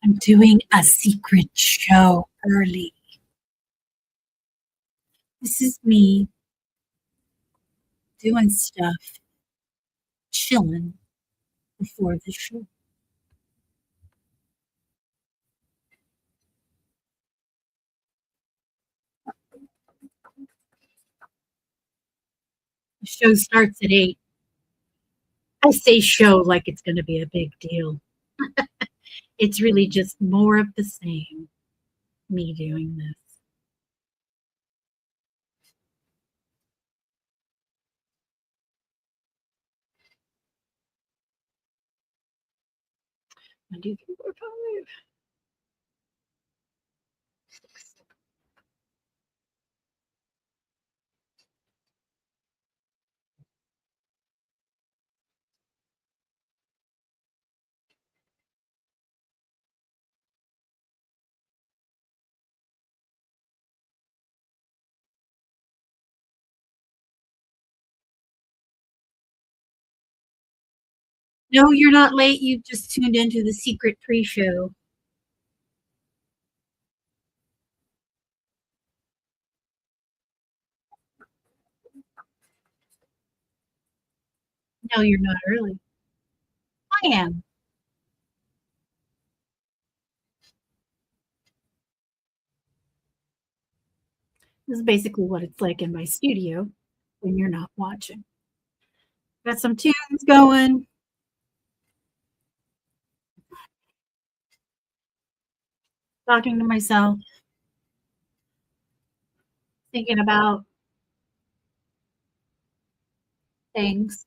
I'm doing a secret show early. This is me doing stuff, chilling before the show. The show starts at 8. I say show like it's going to be a big deal. It's really just more of the same, me doing this. One, two, three, four, five, six. No, you're not late. You just tuned into the secret pre-show. No, you're not early. I am. This is basically what it's like in my studio when you're not watching. Got some tunes going. Talking to myself. Thinking about things.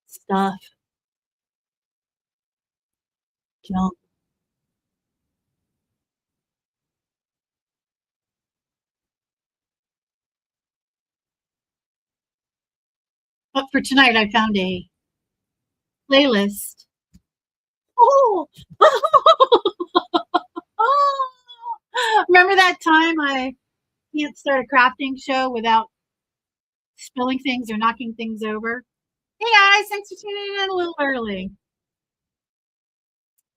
Stuff. Junk. But for tonight, I found a playlist. Oh! Remember that time I can't start a crafting show without spilling things or knocking things over? Hey guys, thanks for tuning in a little early.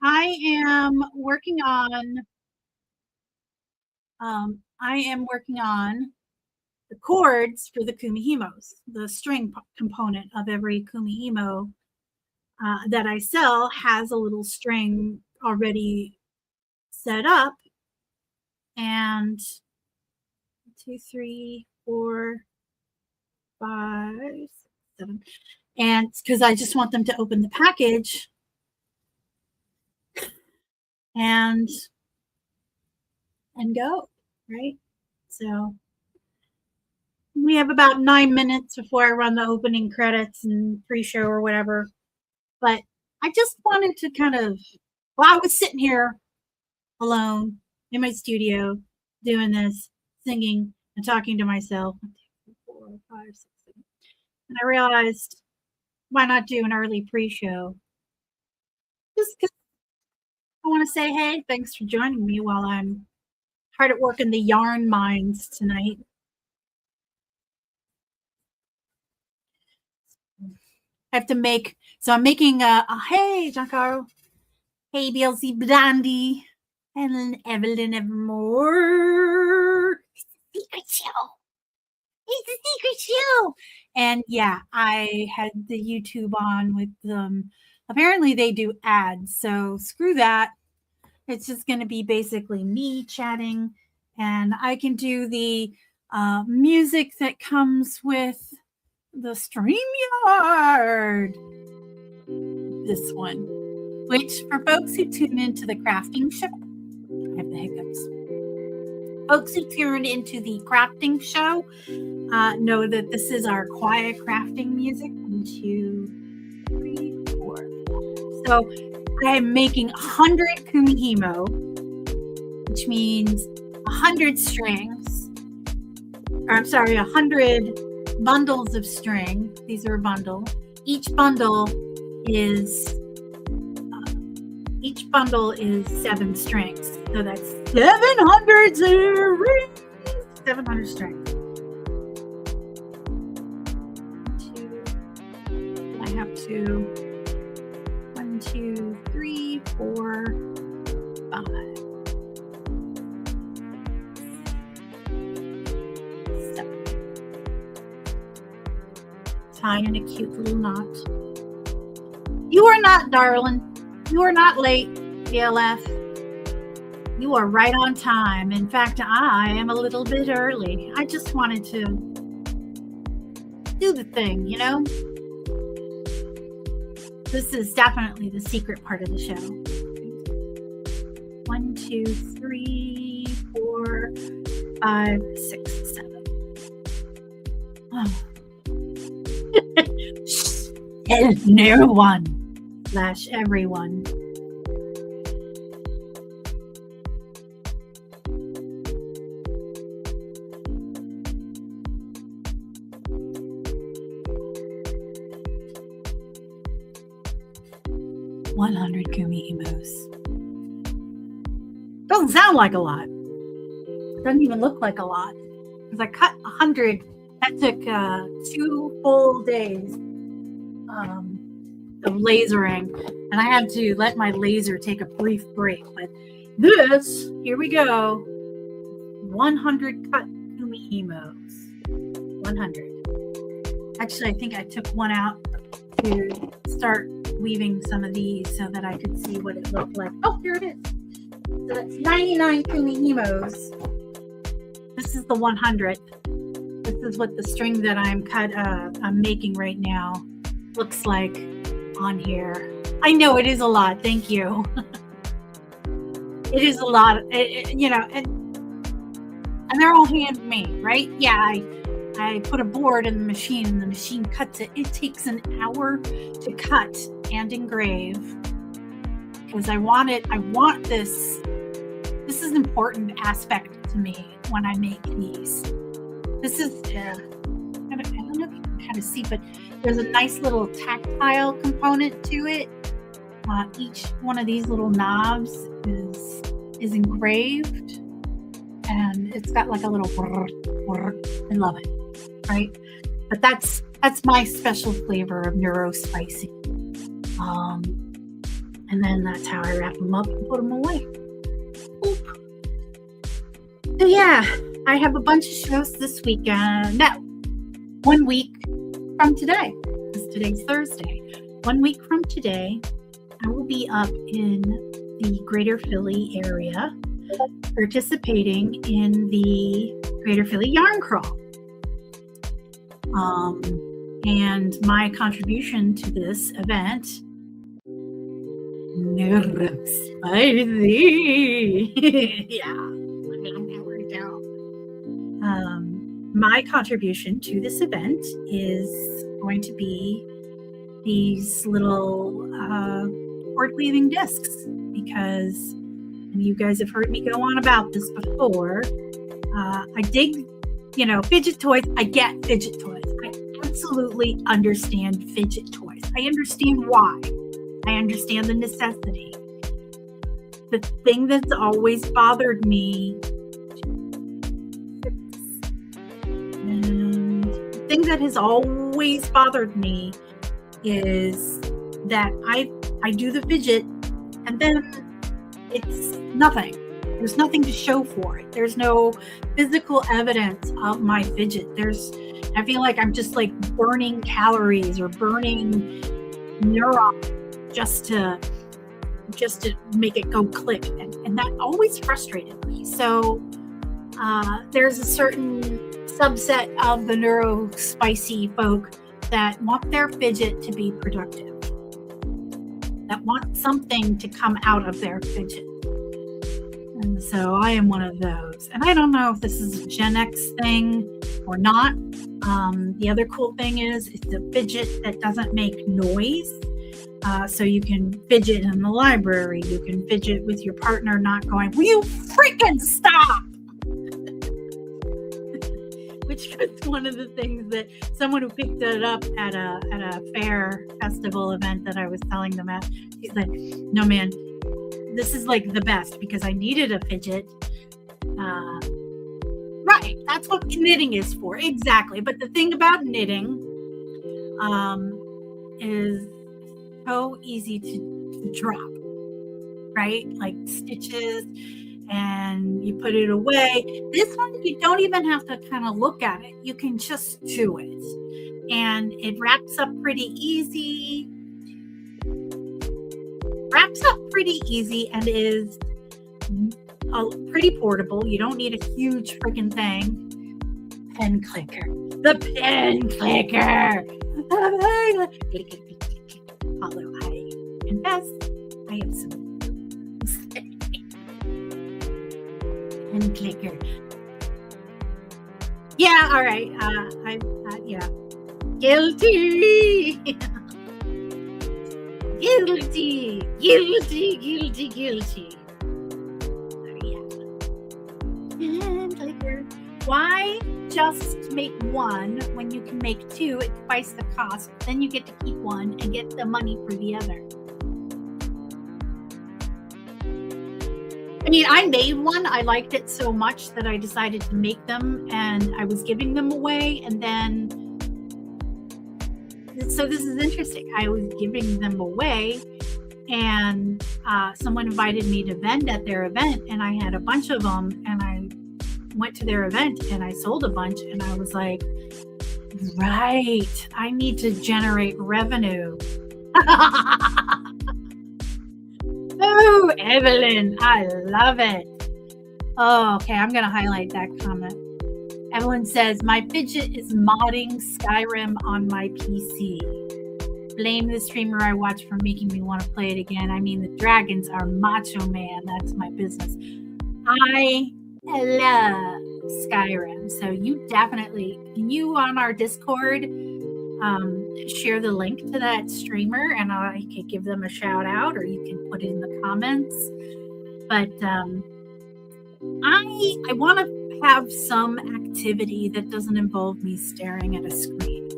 I am working on the chords for the kumihimos, the string component of every kumihimo that I sell has a little string already set up. And 2, 3, 4, 5, 7. And because I just want them to open the package and go, right? So we have about 9 minutes before I run the opening credits and pre-show or whatever. But I just wanted to kind of, while I was sitting here alone in my studio doing this, singing and talking to myself, 4, 5, 6, 7, and I realized, why not do an early pre-show? Just because I want to say, hey, thanks for joining me while I'm hard at work in the yarn mines tonight. I have to make, so I'm making hey, Giancarlo, hey, BLC Blondie, and Evelyn Evermore. It's a secret show. It's a secret show. And yeah, I had the YouTube on with them. Apparently they do ads, so screw that. It's just going to be basically me chatting, and I can do the music that comes with the StreamYard. This one, which for folks who tune into the crafting show, I have the hiccups. Folks who tune into the crafting show know that this is our quiet crafting music. 1, 2, 3, 4. So I am making 100 kumihimo, which means 100 strings. Or I'm sorry, 100 bundles of string. These are a bundle. Each bundle is 7 strings. So that's 700 strings. 700 strings. I have to 2, 3, 4, 5. Tie in a cute little knot. You are not, darling. You are not late, DLF. You are right on time. In fact, I am a little bit early. I just wanted to do the thing, you know? This is definitely the secret part of the show. 1, 2, 3, 4, 5, 6, 7. Oh. No one / everyone. $100 Kumi Emos. Doesn't sound like a lot. Doesn't even look like a lot. Because I cut 100. That took 2 full days of lasering. And I had to let my laser take a brief break. But this, here we go. 100 cut Kumi Emos. 100. Actually, I think I took one out to start weaving some of these so that I could see what it looked like. Oh, here it is. So that's 99 Kumi Emos. This is the 100th. This is what the string that I'm making right now looks like on here. I know it is a lot. Thank you. It is a lot, you know, and they're all handmade, right? Yeah, I put a board in the machine and the machine cuts it. It takes an hour to cut and engrave because I want this. This is an important aspect to me when I make these. This is, I don't know if you can kind of see, but there's a nice little tactile component to it. Each one of these little knobs is engraved, and it's got like a little I love it, right? But that's my special flavor of Neuro Spicy. And then that's how I wrap them up and put them away. Oop. So yeah, I have a bunch of shows this weekend. No, 1 week from today, because today's Thursday. 1 week from today, I will be up in the Greater Philly area participating in the Greater Philly Yarn Crawl. And my contribution to this event, Neuro Spicy. Yeah. My contribution to this event is going to be these little cord weaving discs, because, and you guys have heard me go on about this before, I dig, fidget toys. I get fidget toys. I absolutely understand fidget toys. I understand why. I understand the necessity. The thing that's always bothered me, is that I do the fidget and then it's nothing. There's nothing to show for it. There's no physical evidence of my fidget. I feel like I'm just like burning calories or burning neurons just to make it go click. And that always frustrated me. So there's a certain subset of the Neuro Spicy folk that want their fidget to be productive, that want something to come out of their fidget. And so I am one of those. And I don't know if this is a Gen X thing or not. The other cool thing is it's a fidget that doesn't make noise. So you can fidget in the library. You can fidget with your partner not going, "Will you freaking stop?" Which was one of the things that someone who picked it up at a fair festival event that I was telling them at, he's like, "No, man, this is like the best because I needed a fidget." Right, that's what knitting is for, exactly. But the thing about knitting is so easy drop, right? Like stitches, and you put it away. This one, you don't even have to kind of look at it. You can just do it. And it wraps up pretty easy. And is pretty portable. You don't need a huge freaking thing. Pen clicker. The pen clicker. Although I confess, I have some pen clicker. Yeah, all right. Yeah. Guilty. Guilty. Pen clicker. Why just make one when you can make two at twice the cost? Then you get to keep one and get the money for the other. I mean, I made one. I liked it so much that I decided to make them, and I was giving them away. And then, so this is interesting. I was giving them away, and someone invited me to vend at their event, and I had a bunch of them, and I went to their event and I sold a bunch, and I was like, right, I need to generate revenue. Oh, Evelyn, I love it. Oh, okay, I'm going to highlight that comment. Evelyn says, my fidget is modding Skyrim on my PC. Blame the streamer I watch for making me want to play it again. I mean, the dragons are macho man. That's my business. I love Skyrim. So you definitely, can you on our Discord share the link to that streamer, and I can give them a shout out, or you can put it in the comments. But I want to have some activity that doesn't involve me staring at a screen.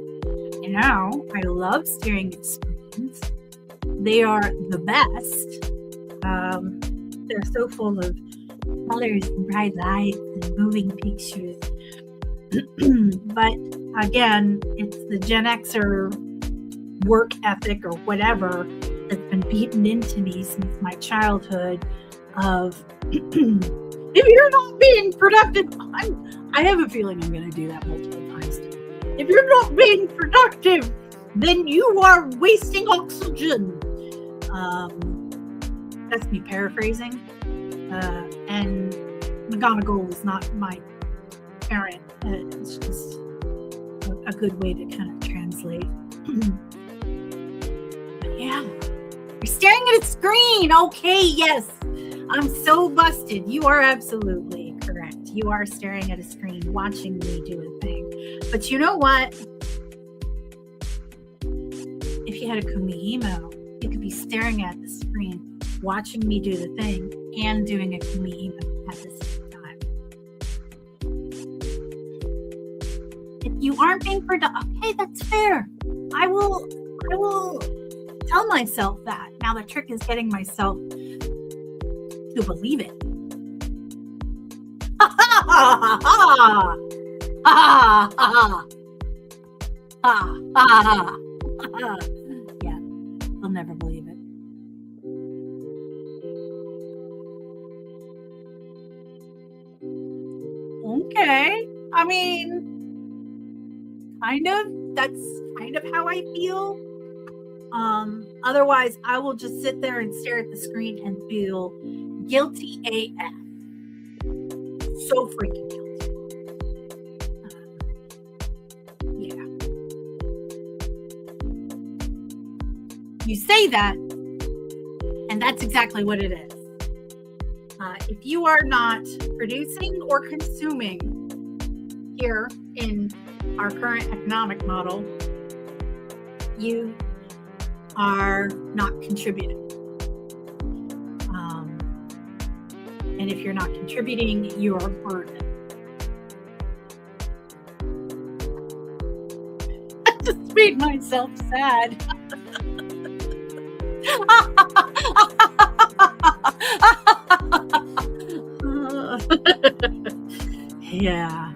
You know, I love staring at screens. They are the best. They're so full of colors and bright lights and moving pictures. But again, it's the Gen Xer work ethic or whatever that's been beaten into me since my childhood of if you're not being productive, I have a feeling I'm going to do that multiple times. If you're not being productive, then you are wasting oxygen. That's me paraphrasing. And McGonagall is not my parent. It's just a good way to kind of translate. But yeah, you're staring at a screen. Okay, yes. I'm so busted. You are absolutely correct. You are staring at a screen, watching me do a thing. But you know what? If you had a Kumihimo, you could be staring at the screen, watching me do the thing, and doing a Kumihimo at the same time. If you aren't being productive, okay, that's fair. I will tell myself that. Now the trick is getting myself to believe it. Ha ha ha ha ha ha ha ha ha. Yeah, I'll never believe it. Okay, I mean, kind of. That's kind of how I feel. Otherwise, I will just sit there and stare at the screen and feel guilty AF. So freaking guilty. Yeah. You say that, and that's exactly what it is. If you are not producing or consuming here in our current economic model, you are not contributing. And if you're not contributing, you're a burden. I just made myself sad. Yeah.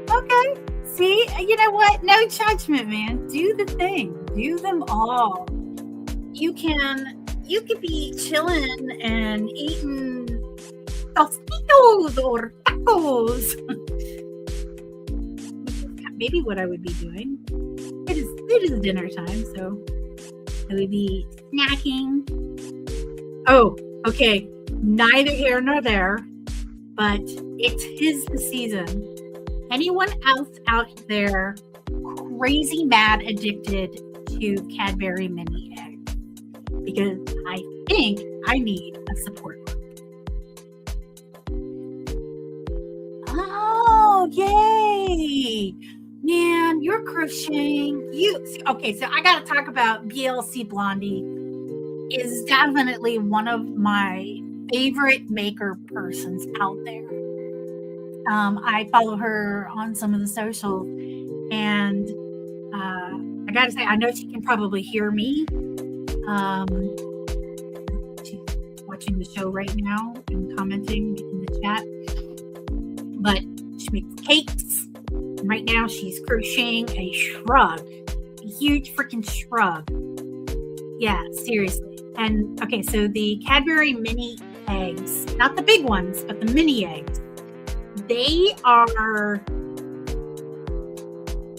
Okay. See, you know what? No judgment, man. Do the thing. Do them all. you could be chilling and eating tostitos or tacos. Maybe what I would be doing. It is dinner time, so I would be snacking. Oh, okay. Neither here nor there, but it is the season. Anyone else out there crazy mad addicted to Cadbury mini eggs? Because I think I need a support group. Oh, yay! Man, you're crocheting. Okay, so I gotta talk about BLC Blondie. Is definitely one of my favorite maker persons out there. I follow her on some of the socials, and I gotta say, I know she can probably hear me. She's watching the show right now and commenting in the chat. But she makes cakes. And right now, she's crocheting a shrug, a huge freaking shrug. Yeah, seriously. And okay, so the Cadbury mini eggs, not the big ones, but the mini eggs, they are,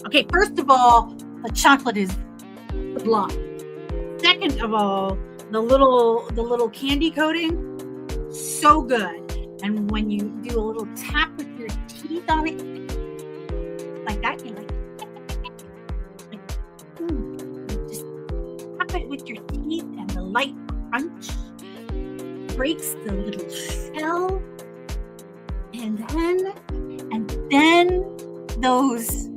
okay, first of all, the chocolate is sublime. Second of all, the little candy coating, so good. And when you do a little tap with your teeth on it, like that, you're like just tap it with your teeth, and the light crunch breaks the little shell, and then those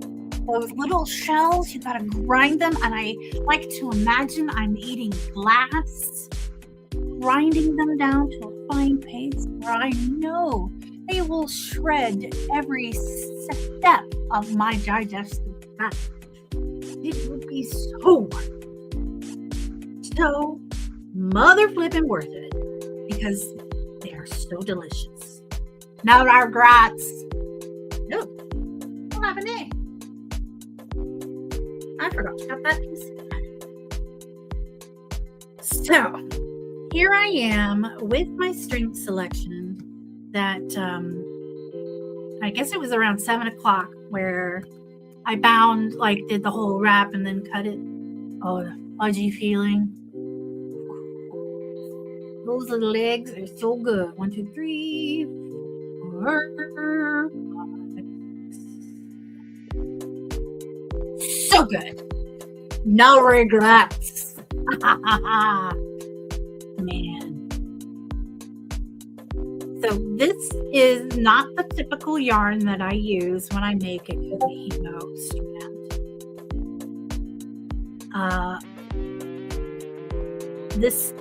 little shells, you gotta grind them. And I like to imagine I'm eating glass, grinding them down to a fine paste where I know they will shred every step of my digestive tract. It would be so mother flipping worth it, because they are so delicious. No regrets. No, don't have an egg. I forgot to cut that piece. So here I am with my string selection that I guess it was around 7 o'clock where I did the whole wrap and then cut it. Oh, the fudgy feeling. Those little legs are so good. 1, 2, 3, 4, 5, 6. So good. No regrets. Man. So this is not the typical yarn that I use when I make a Kahino strand.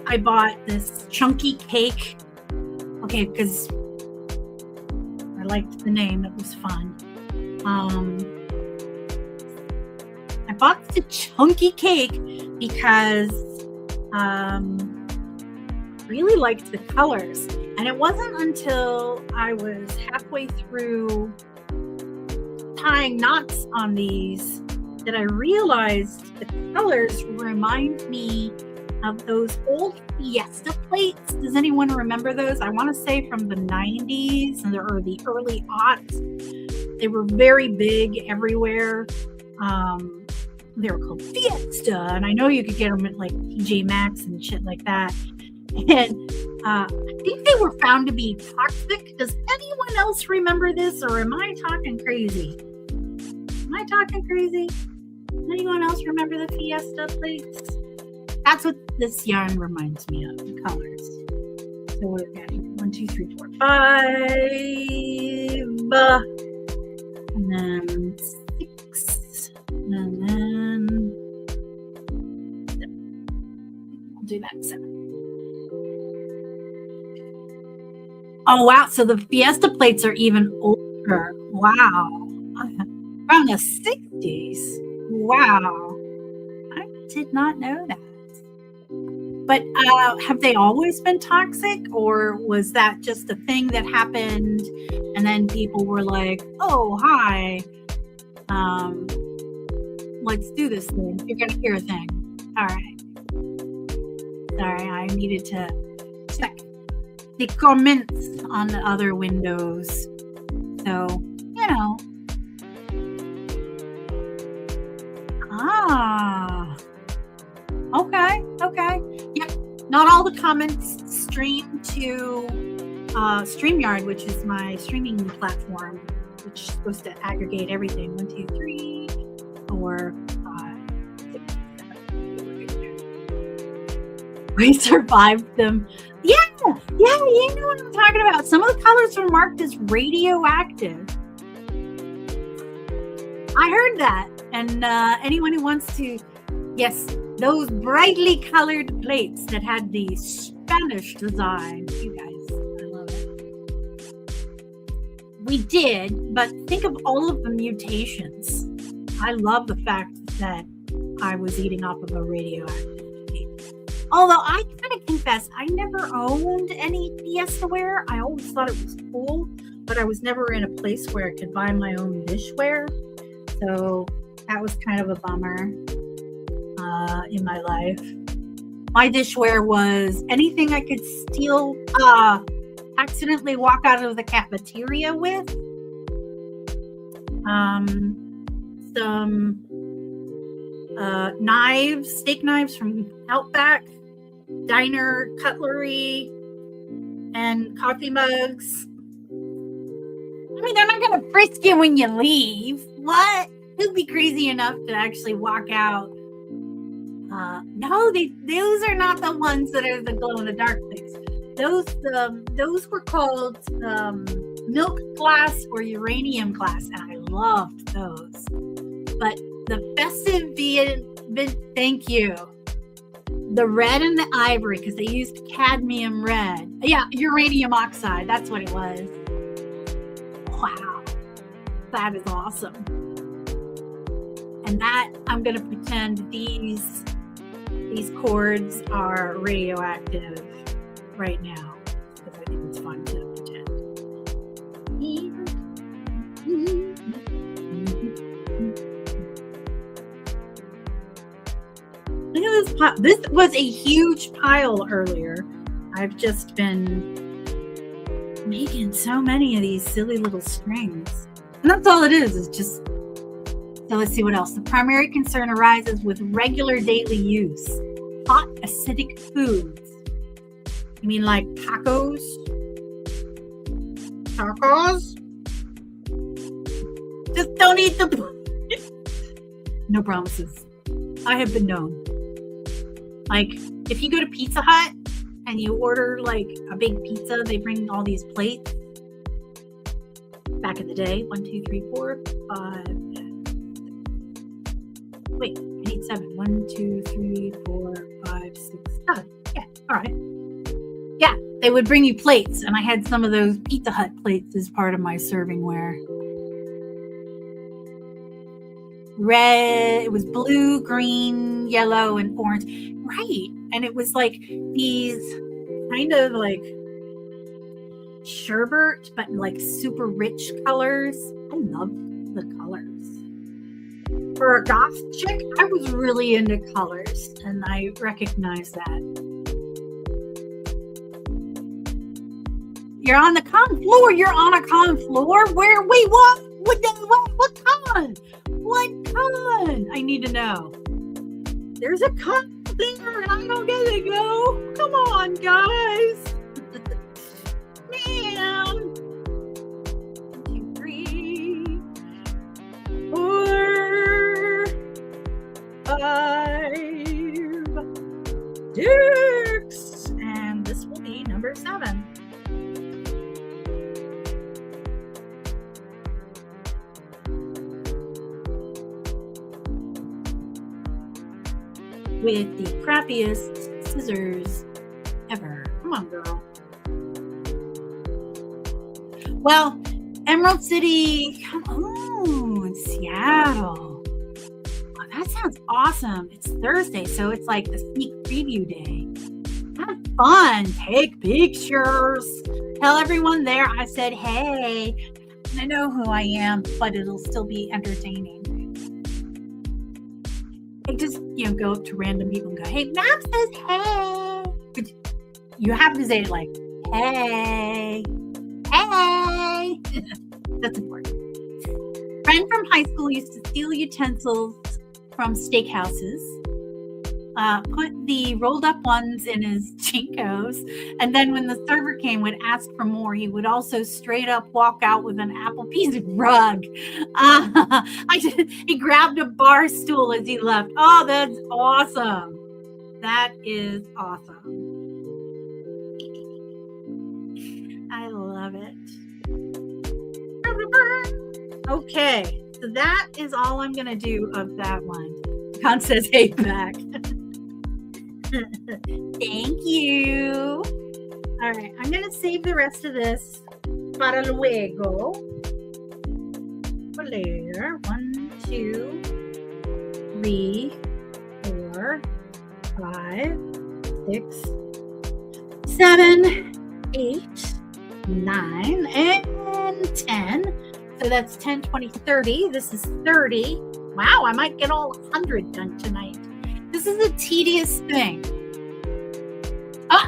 I bought this chunky cake. Okay, because I liked the name. It was fun. I bought the chunky cake because really liked the colors. And it wasn't until I was halfway through tying knots on these that I realized the colors remind me of those old Fiesta plates. Does anyone remember those? I want to say from the 90s or the early aughts. They were very big everywhere. They were called Fiesta, and I know you could get them at like TJ Maxx and shit like that. And I think they were found to be toxic. Does anyone else remember this, or am I talking crazy? Am I talking crazy? Anyone else remember the Fiesta plates? That's what this yarn reminds me of, the colors. So we're getting 1, 2, 3, 4, 5, and then 6, and then 7. I'll do that 7. Oh, wow. So the Fiesta plates are even older. Wow. Around the 60s. Wow. I did not know that. But have they always been toxic, or was that just a thing that happened and then people were like, oh, hi, let's do this thing. You're going to hear a thing. All right. Sorry, I needed to check the comments on the other windows. So, you know. Okay. Yep. Not all the comments stream to StreamYard, which is my streaming platform, which is supposed to aggregate everything. 1, 2, 3, 4, 5, 6, 7. We survived them. Yeah, you know what I'm talking about. Some of the colors were marked as radioactive. I heard that. And anyone who wants to, yes, those brightly colored plates that had the Spanish design. You guys, I love it. We did, but think of all of the mutations. I love the fact that I was eating off of a radioactive plate. Although I gotta confess, I never owned any Fiestaware. I always thought it was cool, but I was never in a place where I could buy my own dishware. So that was kind of a bummer in my life. My dishware was anything I could steal, accidentally walk out of the cafeteria with. Some knives, steak knives from Outback, diner cutlery, and coffee mugs. I mean, they're not going to frisk you when you leave. What? Who'd be crazy enough to actually walk out? No, those are not the ones that are the glow-in-the-dark things. Those were called milk glass or uranium glass, and I loved those. But the festive thank you. The red and the ivory, because they used cadmium red. Yeah, uranium oxide. That's what it was. Wow. That is awesome. And that, I'm going to pretend these cords are radioactive right now, because I think it's fun to pretend. Look at this pile. This was a huge pile earlier. I've just been making so many of these silly little strings. And that's all it is just. So let's see what else. The primary concern arises with regular daily use. Hot, acidic foods. You mean like tacos? Tacos? Just don't eat the... No promises. I have been known. Like, if you go to Pizza Hut and you order like a big pizza, they bring all these plates. Back in the day. 1, 2, 3, 4, 5... Wait, I need 7. 1, 2, 3, 4, 5, 6, 7. Yeah, all right. Yeah, they would bring you plates, and I had some of those Pizza Hut plates as part of my servingware. Red, it was blue, green, yellow, and orange. Right, and it was like these kind of like sherbet, but like super rich colors. I love the colors. For a goth chick, I was really into colors, and I recognize that. You're on the con floor. You're on a con floor? Where? Wait, what? What con? What con? I need to know. There's a con there, and I don't get to go. Come on, guys. Man. 1, 2, 3, 4, 5, 6, and this will be number 7. With the crappiest scissors ever. Come on, girl. Well, Emerald City, come on, Seattle. Oh, that sounds awesome. It's Thursday, so it's like the sneak preview day. Have fun. Take pictures. Tell everyone there I said, hey. And I know who I am, but it'll still be entertaining. I just, go up to random people and go, hey, Map says, hey. You have to say it like, hey, hey. That's important. Friend from high school used to steal utensils from steakhouses, put the rolled up ones in his Chinkos, and then when the server came, would ask for more. He would also straight up walk out with an Applebee's rug. He grabbed a bar stool as he left. Oh, that's awesome. That is awesome. I love it. Okay, so that is all I'm going to do of that one. Con says, hey, back. Thank you. All right, I'm going to save the rest of this para luego. For later. 1, 2, 3, 4, 5, 6, 7, 8, 9, and 10. So that's 10, 20, 30. This is 30. Wow, I might get all 100 done tonight. This is a tedious thing.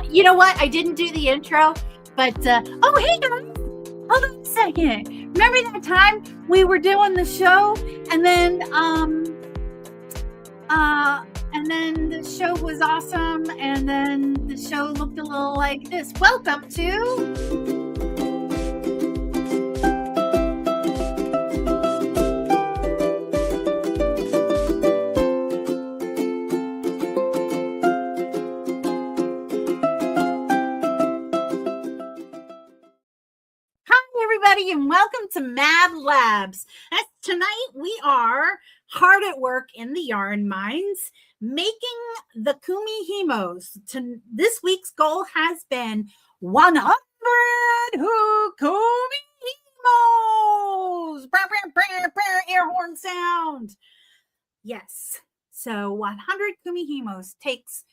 You know what? I didn't do the intro, but oh, hey guys, hold on a second. Remember that time we were doing the show, and then the show was awesome, and then the show looked a little like this. Welcome to and welcome to Mad Labs. Tonight we are hard at work in the yarn mines making the kumihimos. This week's goal has been 100 kumihimos. Air horn sound. Yes. So 100 kumihimos takes,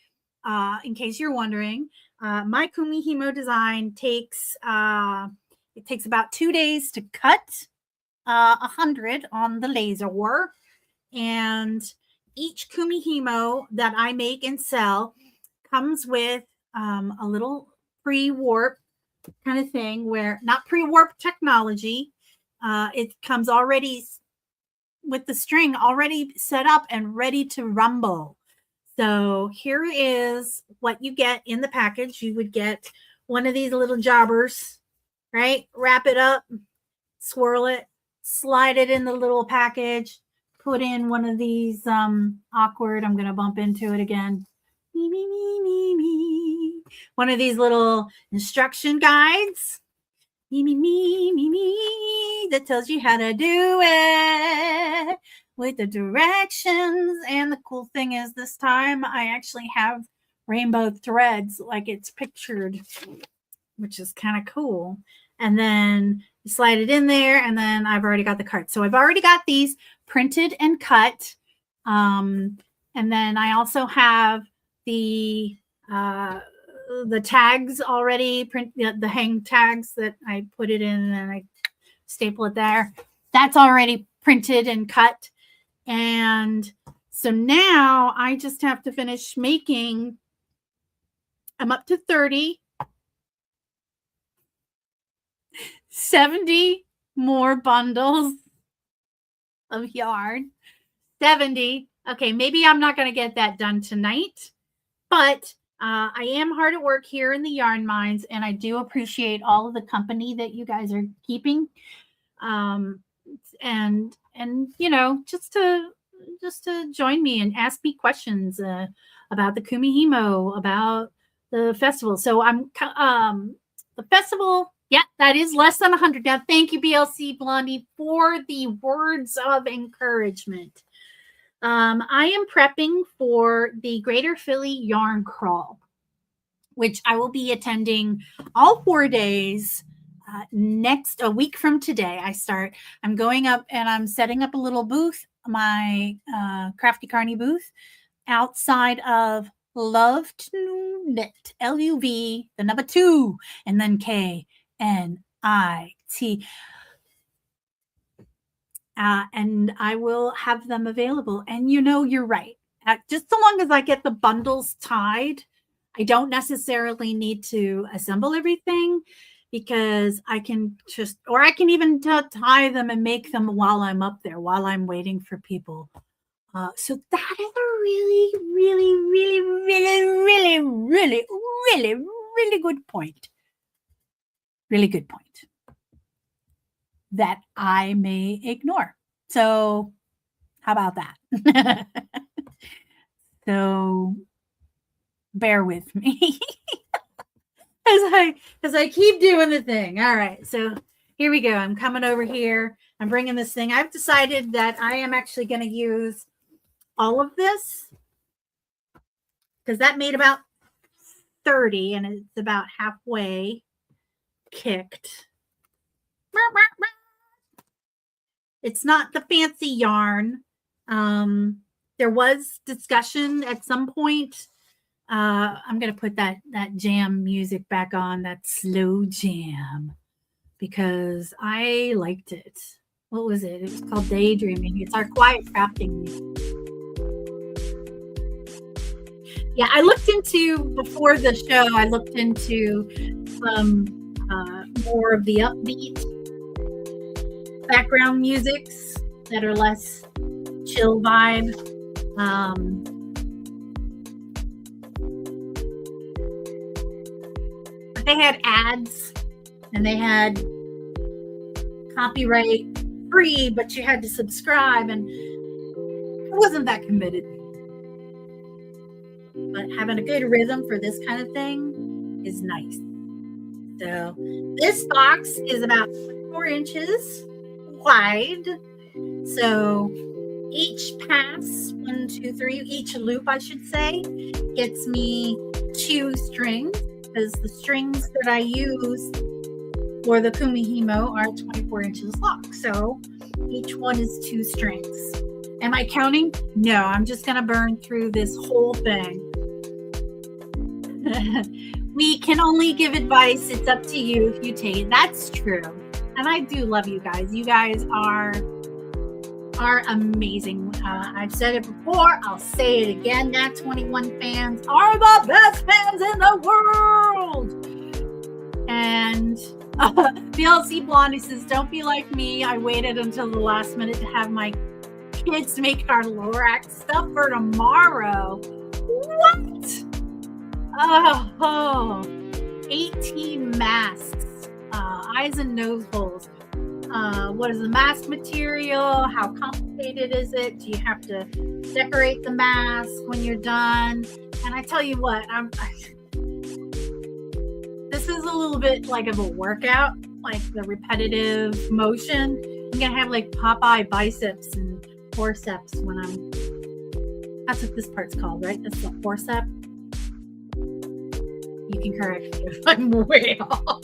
in case you're wondering, my kumihimo design takes... it takes about 2 days to cut 100 on the laser, and each kumihimo that I make and sell comes with a little pre-warp kind of thing, where not pre-warp technology. It comes already with the string already set up and ready to rumble. So here is what you get in the package. You would get one of these little jobbers. Right? Wrap it up, swirl it, slide it in the little package, put in one of these awkward, I'm going to bump into it again. One of these little instruction guides. That tells you how to do it with the directions. And the cool thing is this time I actually have rainbow threads like it's pictured, which is kind of cool. And then you slide it in there, and then I've already got the card. So I've already got these printed and cut. And then I also have the tags already, the hang tags that I put it in, and then I staple it there. That's already printed and cut. And so now I just have to finish making. I'm up to 30. 70 more bundles of yarn. 70. Okay, maybe I'm not going to get that done tonight, but I am hard at work here in the yarn mines, and I do appreciate all of the company that you guys are keeping. And you know, just to join me and ask me questions about the kumihimo, about the festival. So I'm the festival. Yeah, that is less than 100. Now, thank you, BLC Blondie, for the words of encouragement. I am prepping for the Greater Philly Yarn Crawl, which I will be attending all 4 days. A week from today, I'm going up and I'm setting up a little booth, my Crafty Carney booth, outside of Love to Knit, LUV, the number 2, and then KNIT. And I will have them available. And you know, you're right. Just so long as I get the bundles tied, I don't necessarily need to assemble everything because I can I can even tie them and make them while I'm up there, while I'm waiting for people. So that is a really, really, really, really, really, really, really, really good point. Really good point that I may ignore. So how about that? So bear with me as I keep doing the thing. All right, so here we go. I'm coming over here. I'm bringing this thing. I've decided that I am actually going to use all of this because that made about 30 and it's about halfway kicked. It's not the fancy yarn. There was discussion at some point. I'm going to put that jam music back on, that slow jam, because I liked it. What was it? It was called Daydreaming. It's our quiet crafting music. Yeah, I looked into, before the show, I looked into some more of the upbeat background musics that are less chill vibe. But they had ads and they had copyright free, but you had to subscribe, and I wasn't that committed. But having a good rhythm for this kind of thing is nice. So this box is about 4 inches wide. So each pass, 1, 2, 3, each loop, I should say, gets me 2 strings, because the strings that I use for the Kumihimo are 24 inches long. So each one is 2 strings. Am I counting? No, I'm just going to burn through this whole thing. We can only give advice. It's up to you if you take it. That's true. And I do love you guys. You guys are amazing. I've said it before. I'll say it again. Nat 21 fans are the best fans in the world. And BLC Blondie says, don't be like me. I waited until the last minute to have my kids make our Lorax stuff for tomorrow. What? Oh, 18 masks, eyes and nose holes. What is the mask material? How complicated is it? Do you have to decorate the mask when you're done? And I tell you what, this is a little bit like of a workout, like the repetitive motion. I'm gonna have like Popeye biceps and forceps when that's what this part's called, right? That's the forcep. You can correct me if I'm way off.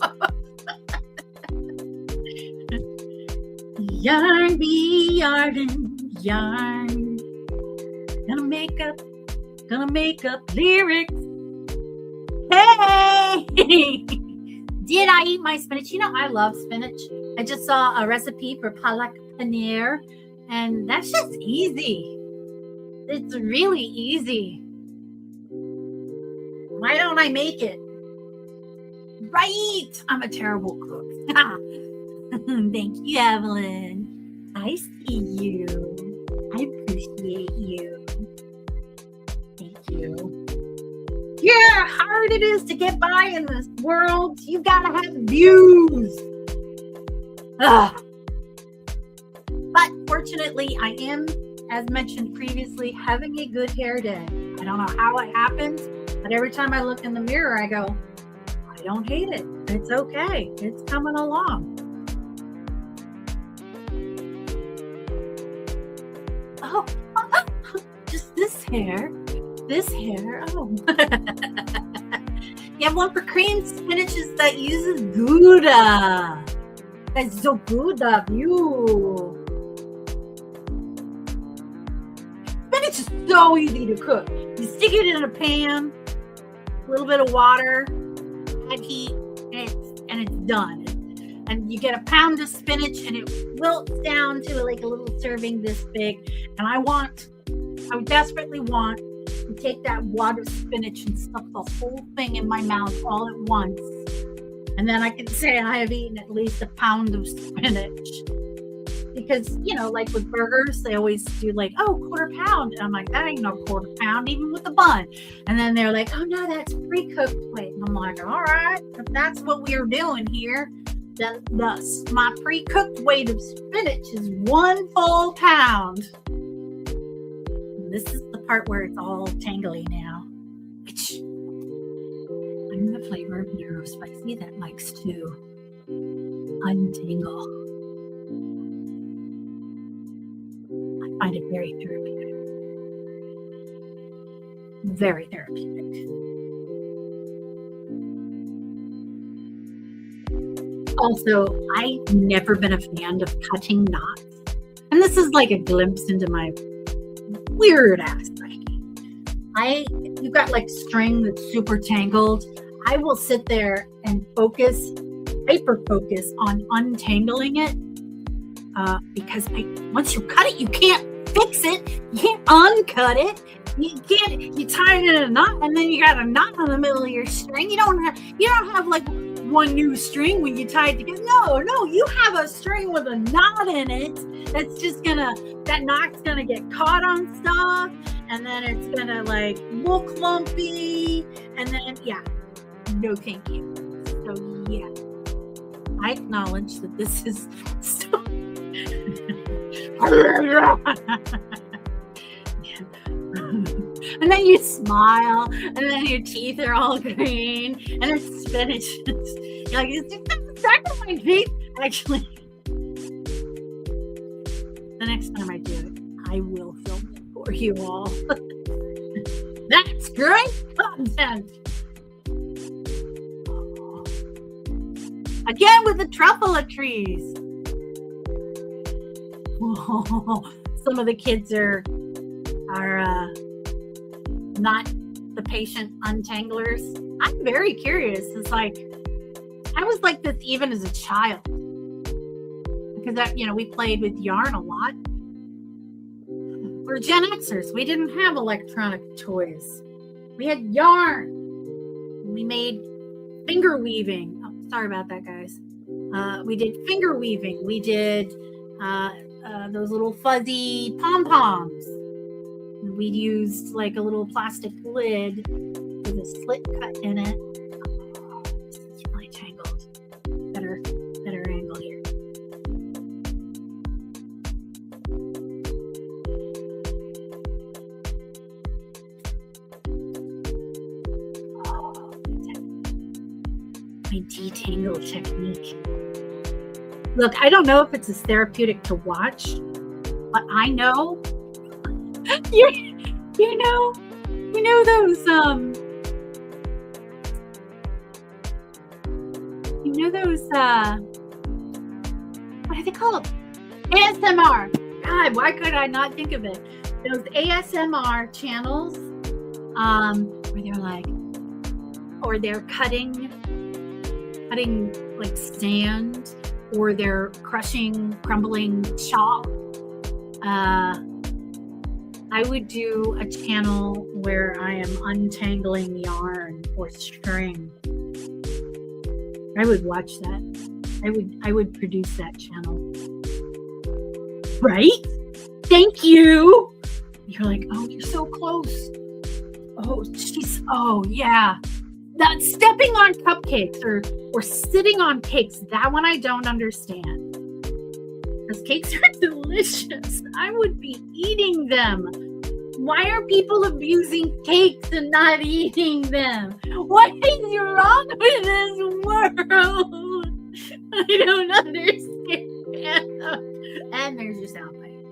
Yarn be yarn, yarn. Gonna make up lyrics. Hey! Did I eat my spinach? You know, I love spinach. I just saw a recipe for palak paneer, and that's just easy. It's really easy. Why don't I make it? Right! I'm a terrible cook. Thank you, Evelyn. I see you. I appreciate you. Thank you. Yeah, how hard it is to get by in this world. You gotta have views. Ugh. But fortunately, I am, as mentioned previously, having a good hair day. I don't know how it happens, but every time I look in the mirror, I go, I don't hate it. It's okay. It's coming along. Oh, just this hair. Oh. You have one for cream spinaches that uses Gouda. That's so good of you. Spinach is so easy to cook. You stick it in a pan, a little bit of water, add heat, and it's done. And you get a pound of spinach, and it wilts down to like a little serving this big. And I desperately want and take that wad of spinach and stuff the whole thing in my mouth all at once. And then I can say I have eaten at least a pound of spinach. Because, like with burgers, they always do like, oh, quarter pound. And I'm like, that ain't no quarter pound, even with the bun. And then they're like, oh, no, that's pre-cooked weight. And I'm like, all right, if that's what we're doing here, then thus my pre-cooked weight of spinach is 1 full pound. And this is the part where it's all tangly now, which I'm the flavor of neurospicy that likes to untangle. I find it very therapeutic. Very therapeutic. Also, I've never been a fan of cutting knots. And this is like a glimpse into my weird ass psyche. You've got like string that's super tangled. I will sit there and hyper focus on untangling it. Because once you cut it, you can't fix it. You can't uncut it. You tie it in a knot, and then you got a knot in the middle of your string. You don't have like one new string when you tie it together. No, you have a string with a knot in it. That knot's gonna get caught on stuff, and then it's gonna like look lumpy, and then no thank you. So yeah, I acknowledge that this is so. And then you smile, and then your teeth are all green, and it's spinach. You're like, is this stuck in my teeth? Actually, the next time I do it, I will film it for you all. That's great content. Again with the truffle trees. Some of the kids are not the patient untanglers. I'm very curious. It's like I was like this even as a child because we played with yarn a lot. We're Gen Xers. We didn't have electronic toys. We had yarn. We made finger weaving. Oh, sorry about that, guys. We did finger weaving. We did those little fuzzy pom-poms. We'd used like a little plastic lid with a slit cut in it. Oh, this is really tangled. Better angle here. Oh, my detangle technique. Look, I don't know if it's as therapeutic to watch, but I know you know those what do they call them? ASMR. God, why could I not think of it? Those ASMR channels, where they're like, or they're cutting like sand, or they're crumbling chalk. I would do a channel where I am untangling yarn or string. I would watch that. I would produce that channel. Right? Thank you. You're like, oh, you're so close. Oh, jeez. Oh, yeah. That stepping on cupcakes or sitting on cakes, that one I don't understand. Because cakes are delicious. I would be eating them. Why are people abusing cakes and not eating them? What is wrong with this world? I don't understand. And there's your soundbite.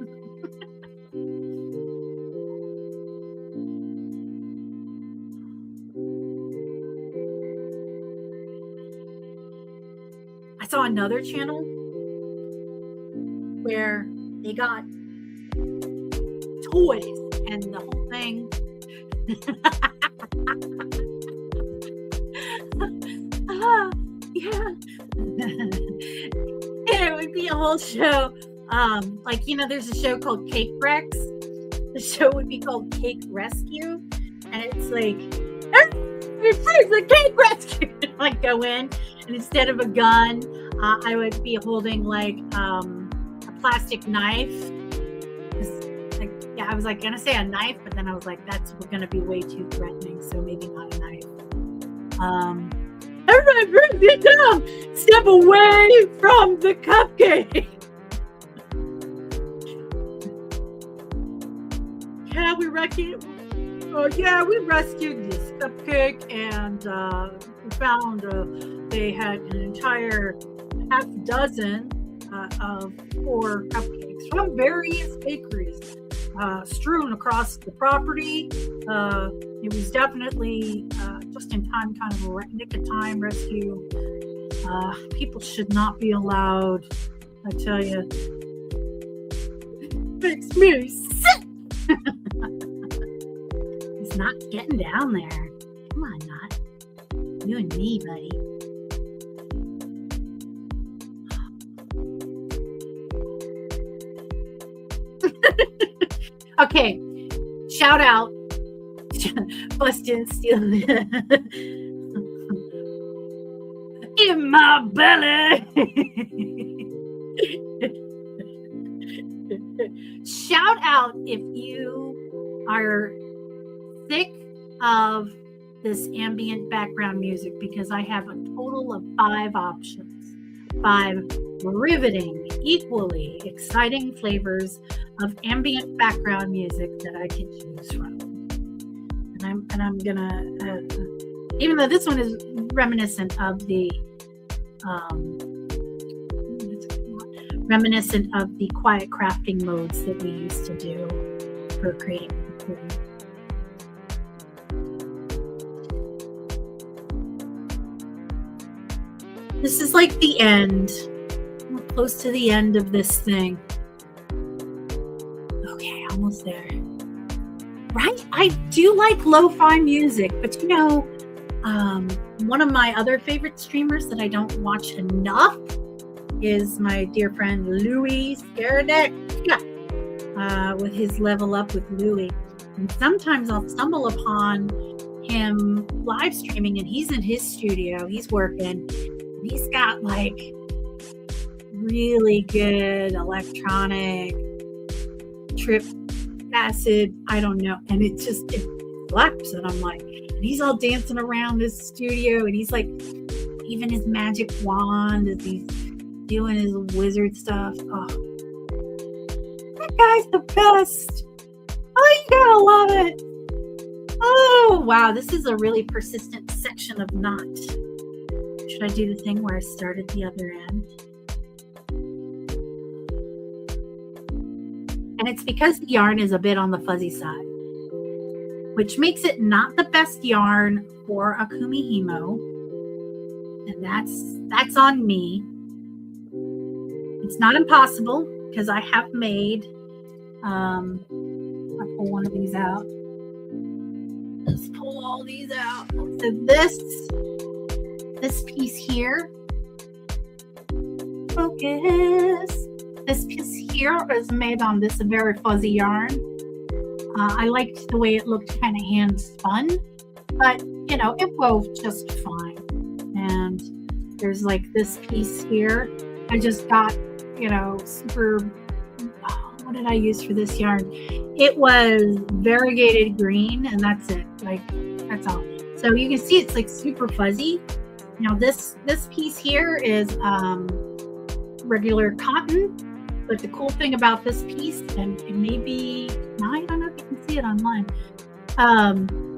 I saw another channel where they got toys and the whole thing. Yeah. And it would be a whole show. There's a show called Cake Rex. The show would be called Cake Rescue. and it's like, I can't rescue. I go in, and instead of a gun, I would be holding like a plastic knife. Like, yeah, I was like gonna say a knife, but then I was like, that's gonna be way too threatening, so maybe not a knife. Everybody, sit down. Step away from the cupcake. Yeah, we rescued. Oh yeah, we rescued this cupcake, and we found they had an entire half dozen of 4 cupcakes from various bakeries strewn across the property. It was definitely just in time, kind of a nick of time rescue. People should not be allowed, I tell you. Makes me sick. He's not getting down there. Come on, Not. You and me, buddy. Okay, shout out. Bustin' Steel in my belly. Shout out if you are sick of this ambient background music, because I have a total of 5 options, 5 riveting, equally exciting flavors of ambient background music that I can choose from. And I'm gonna, even though this one is reminiscent of the quiet crafting modes that we used to do for creating food. This is like the end. We're close to the end of this thing. Okay, almost there. Right? I do like lo-fi music, but you know, one of my other favorite streamers that I don't watch enough is my dear friend Louis Scaradec, with his Level Up with Louis. And sometimes I'll stumble upon him live streaming, and he's in his studio, he's working, and he's got like really good electronic trip acid, I don't know, and it slaps, and I'm like, and he's all dancing around this studio, and he's like, even his magic wand as he's doing his wizard stuff. Oh, that guy's the best. Oh, you gotta love it. Oh wow, this is a really persistent section of knot. Should I do the thing where I start at the other end? And it's because the yarn is a bit on the fuzzy side, which makes it not the best yarn for a Kumihimo. And that's on me. It's not impossible, because I have made, I'll pull one of these out. Let's pull all these out. So this piece here, focus. This piece here is made on this very fuzzy yarn. I liked the way it looked kind of hand spun, but you know, it wove just fine. And there's like this piece here. I just got, you know, super, what did I use for this yarn? It was variegated green, and that's it. Like, that's all. So you can see it's like super fuzzy. Now this piece here is regular cotton. But the cool thing about this piece, and it may be, now I don't know if you can see it online,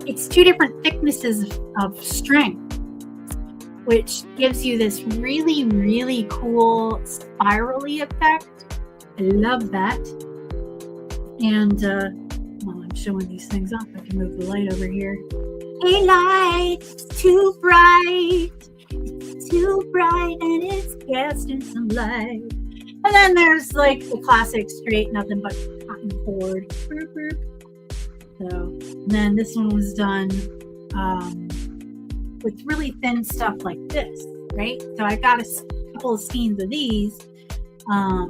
it's 2 different thicknesses of string, which gives you this really, really cool spirally effect. I love that. And while I'm showing these things off, I can move the light over here. Hey light, it's too bright. It's too bright and it's casting some light. And then there's like the classic straight, nothing but cotton cord. Boop, boop. So, and then this one was done with really thin stuff like this, right? So I got a couple of skeins of these. I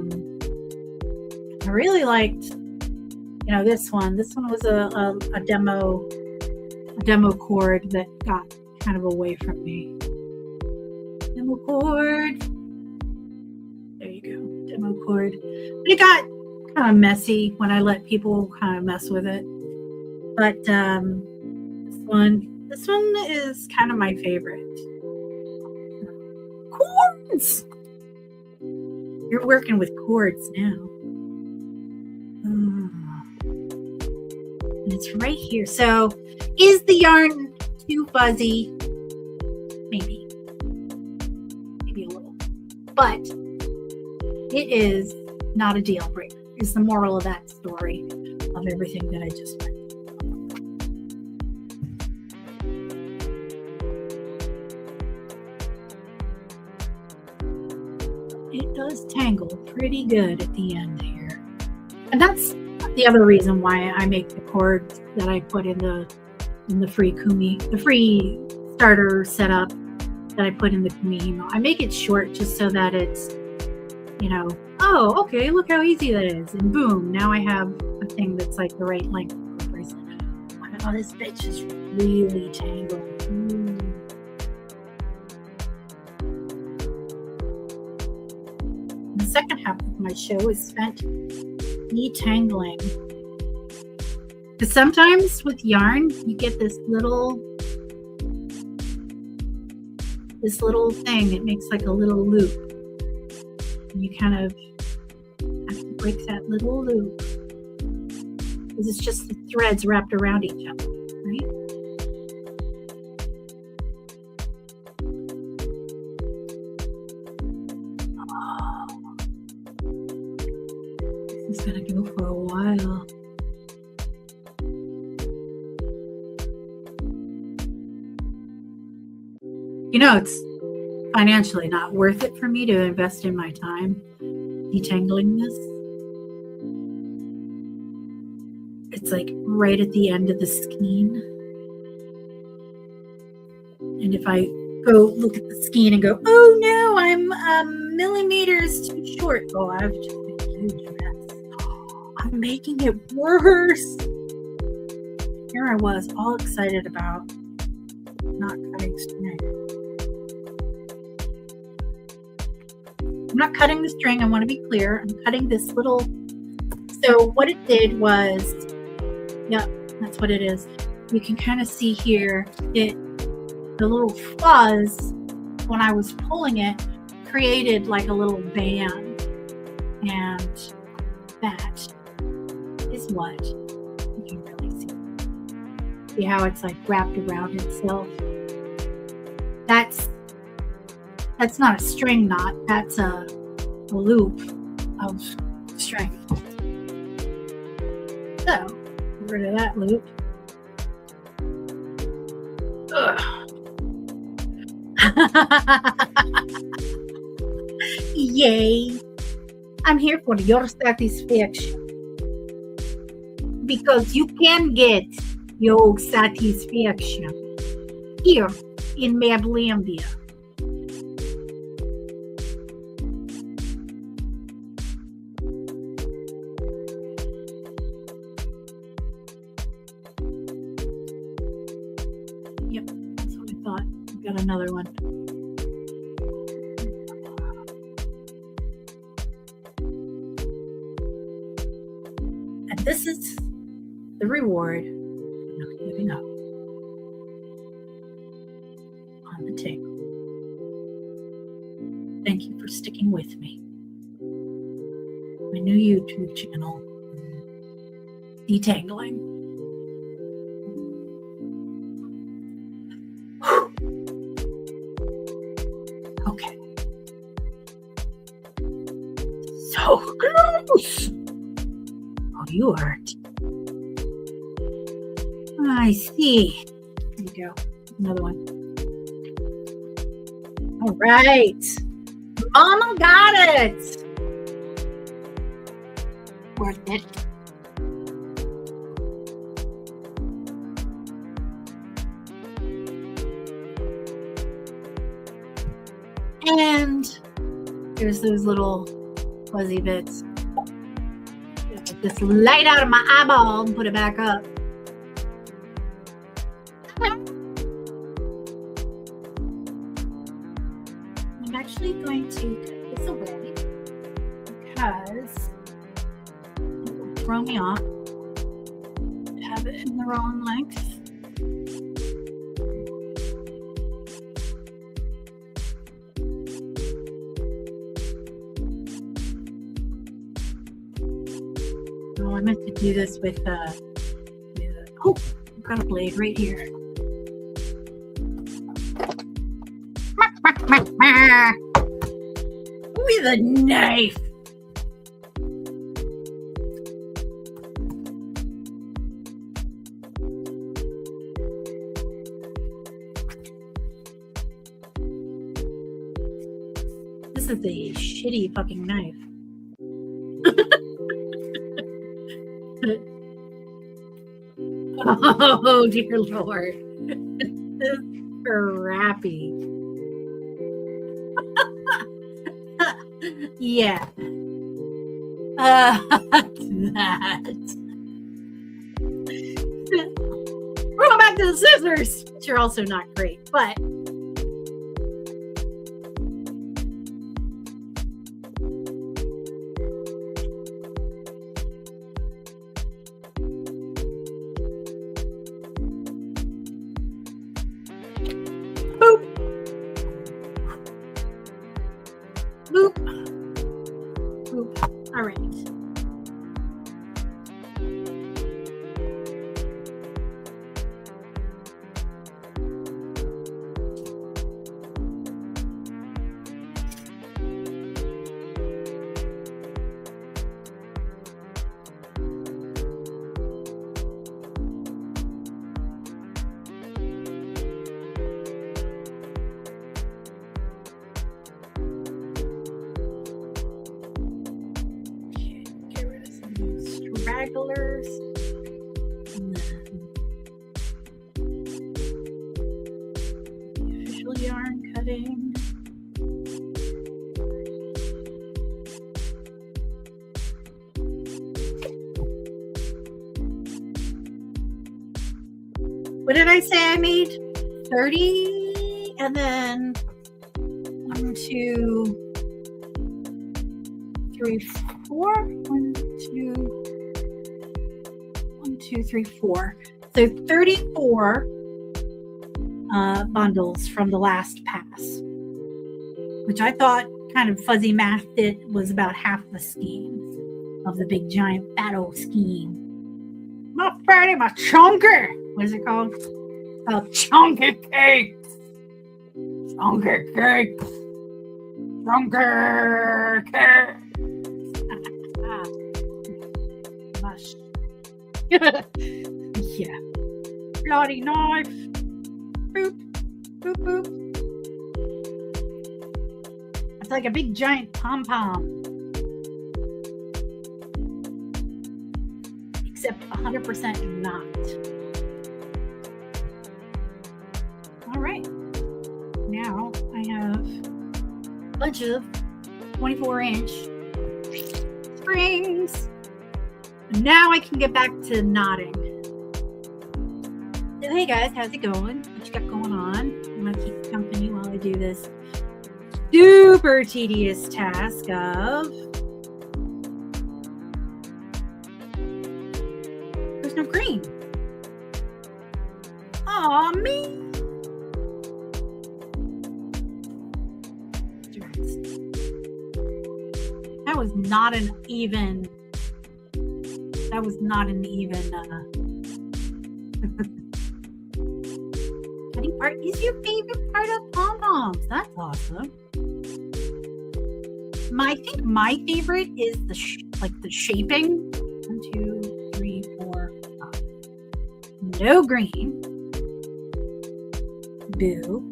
really liked, you know, this one. This one was a demo demo cord that got kind of away from me. Demo cord. There you go. Demo cord. But it got kind of messy when I let people kind of mess with it. But this one is kind of my favorite. Cords. You're working with cords now. And it's right here. So is the yarn too fuzzy? Maybe a little, but it is not a deal breaker. Is the moral of that story of everything that I just went through. It does tangle pretty good at the end here, and that's the other reason why I make the cords that I put in the free Kumi, the free starter setup that I put in the Kumihimo. I make it short just so that it's, oh, okay, look how easy that is. And boom, now I have a thing that's like the right length for the bracelet. Wow, this bitch is really tangled. The second half of my show is spent detangling. Because sometimes with yarn, you get this little thing. It makes like a little loop. And you kind of have to break that little loop. Because it's just the threads wrapped around each other, right? Oh. This is going to go for a while. It's financially not worth it for me to invest in my time detangling this. It's like right at the end of the skein. And if I go look at the skein and go, oh no, I'm millimeters too short. Oh, I've just made a huge mess. I'm making it worse. Here I was all excited about not cutting string. I'm not cutting the string. I want to be clear. I'm cutting this little. So what it did was, yep, that's what it is. You can kind of see here, the little fuzz, when I was pulling it, created like a little band. And that is what you can really see. See how it's like wrapped around itself? That's not a string knot, that's a loop of string. So, get rid of that loop. Yay! I'm here for your satisfaction. Because you can get your satisfaction here in Madlandia. Yep, that's what I thought. I've got another one. And this is the reward for not giving up on the table. Thank you for sticking with me. My new YouTube channel, Detangling. Okay. So close. Oh, you hurt. I see. There you go. Another one. All right. Mama got it. Worth it. And here's those little fuzzy bits. Get this light out of my eyeball and put it back up. I'm actually going to cut this away because it will throw me off. Have it in the wrong length. Oh, I meant to do this with oh, I've got a blade right here. With a knife. This is a shitty fucking knife. Oh, dear Lord. This is crappy. Yeah. That. We're going back to the scissors, which are also not great, but boop. Boop. Boop. All right. Get rid of some of those stragglers. And then the official yarn cutting. What did I say I made? 30 and then 1, 2, 3, 4. 1, 2, 3, 4. So 34 bundles from the last pass, which I thought kind of fuzzy mathed it was about half the scheme of the big giant fat old scheme. My fatty, my chunker. What is it called? It's called chunky cakes. Chunky cakes. Chunky cakes. Mush. Yeah. Bloody knife. Boop. Boop, boop. It's like a big giant pom-pom. Except 100% not. All right. Now I have a bunch of 24-inch strings. And now I can get back to knotting. So hey guys, how's it going? What you got going on? I'm gonna keep you company while I do this super tedious task of there's no green. Aw, me. That was not an even. That was not an even. Cutting part is your favorite part of pom-poms. That's awesome. I think my favorite is the the shaping. 1, 2, 3, 4, 5. No green. Boo.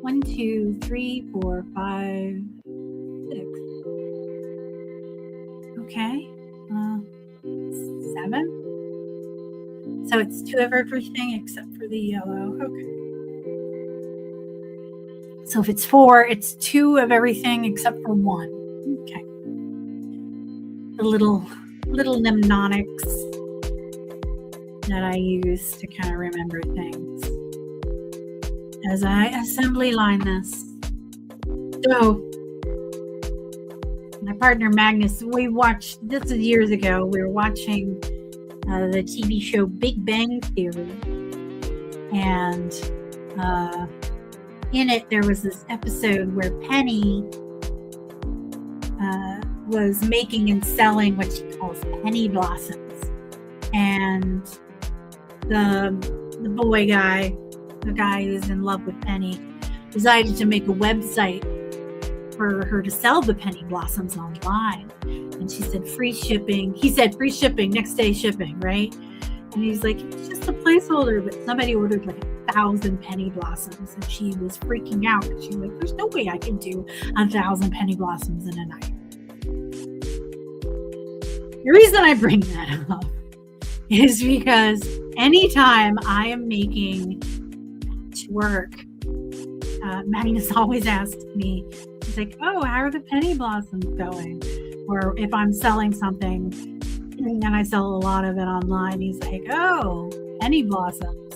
One, 2, 3, 4, 5, 6. Okay. 7. So it's 2 of everything except for the yellow. Okay. So if it's 4, it's 2 of everything except for 1. Okay. the little mnemonics that I use to kind of remember things as I assembly line this. So my partner Magnus, we watched, this was years ago, we were watching the TV show Big Bang Theory, and in it there was this episode where Penny was making and selling what she calls penny blossoms, and the boy guy, the guy who's in love with Penny, decided to make a website for her to sell the penny blossoms online. And she said free shipping. He said free shipping, next day shipping, right? And he's like, it's just a placeholder, but somebody ordered like 1,000 penny blossoms, and she was freaking out. She was like, there's no way I can do 1,000 penny blossoms in a night. The reason I bring that up is because anytime I am making work, Magnus always asks me, he's like, oh, how are the penny blossoms going? Or if I'm selling something and I sell a lot of it online, he's like, oh, penny blossoms.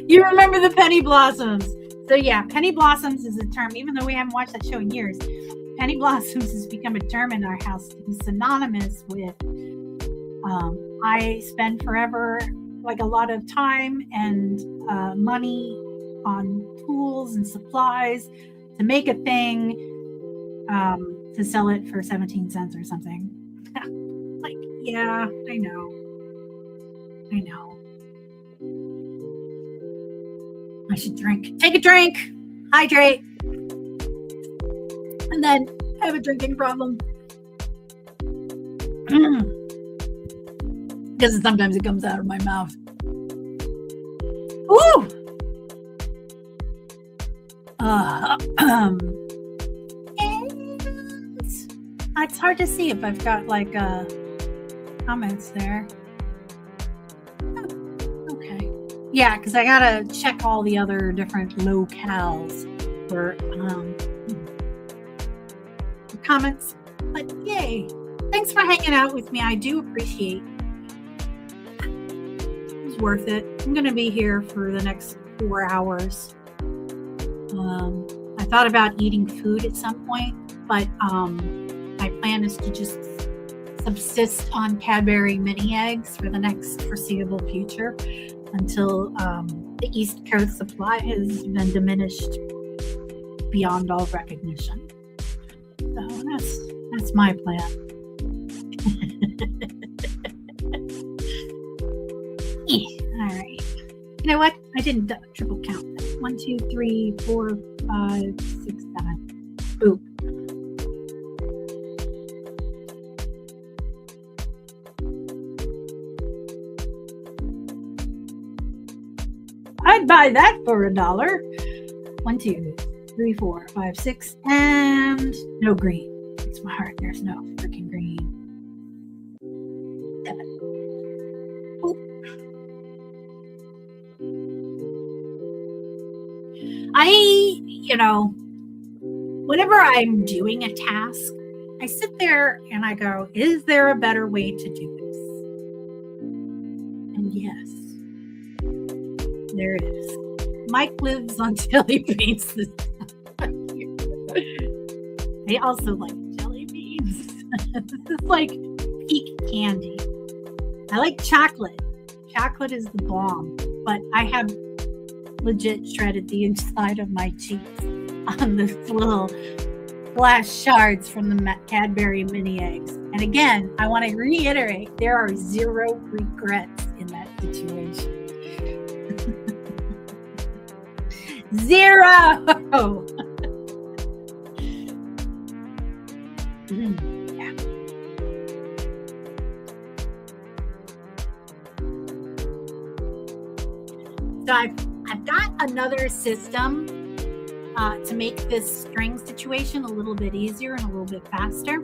You remember the penny blossoms. So yeah, penny blossoms is a term, even though we haven't watched that show in years, penny blossoms has become a term in our house to be synonymous with I spend forever, like a lot of time and money on tools and supplies to make a thing, to sell it for 17 cents or something. Like, yeah, I know. I should drink. Take a drink, hydrate, and then have a drinking problem. Because sometimes it comes out of my mouth. Woo! And it's hard to see if I've got like comments there. Okay. Yeah, because I gotta check all the other different locales for comments. But yay! Thanks for hanging out with me. I do appreciate it. It was worth it. I'm gonna be here for the next 4 hours. I thought about eating food at some point, but my plan is to just subsist on Cadbury mini eggs for the next foreseeable future until the East Coast supply has been diminished beyond all recognition. So that's my plan. All right. You know what? I didn't triple count that. 1, 2, 3, 4, 5, 6, 7. Boop. I'd buy that for $1. 1, 2, 3, 4, 5, 6, and no green. It's my heart. There's no freaking green. 7. Oop. Whenever I'm doing a task, I sit there and I go, is there a better way to do this? And yes, there is. Mike lives on jelly beans. I also like jelly beans. This is like peak candy. I like chocolate. Chocolate is the bomb, but I have legit shredded the inside of my cheeks on the little glass shards from the Cadbury mini eggs. And again, I want to reiterate, there are 0 regrets in that situation. 0! Yeah. So I've got another system to make this string situation a little bit easier and a little bit faster.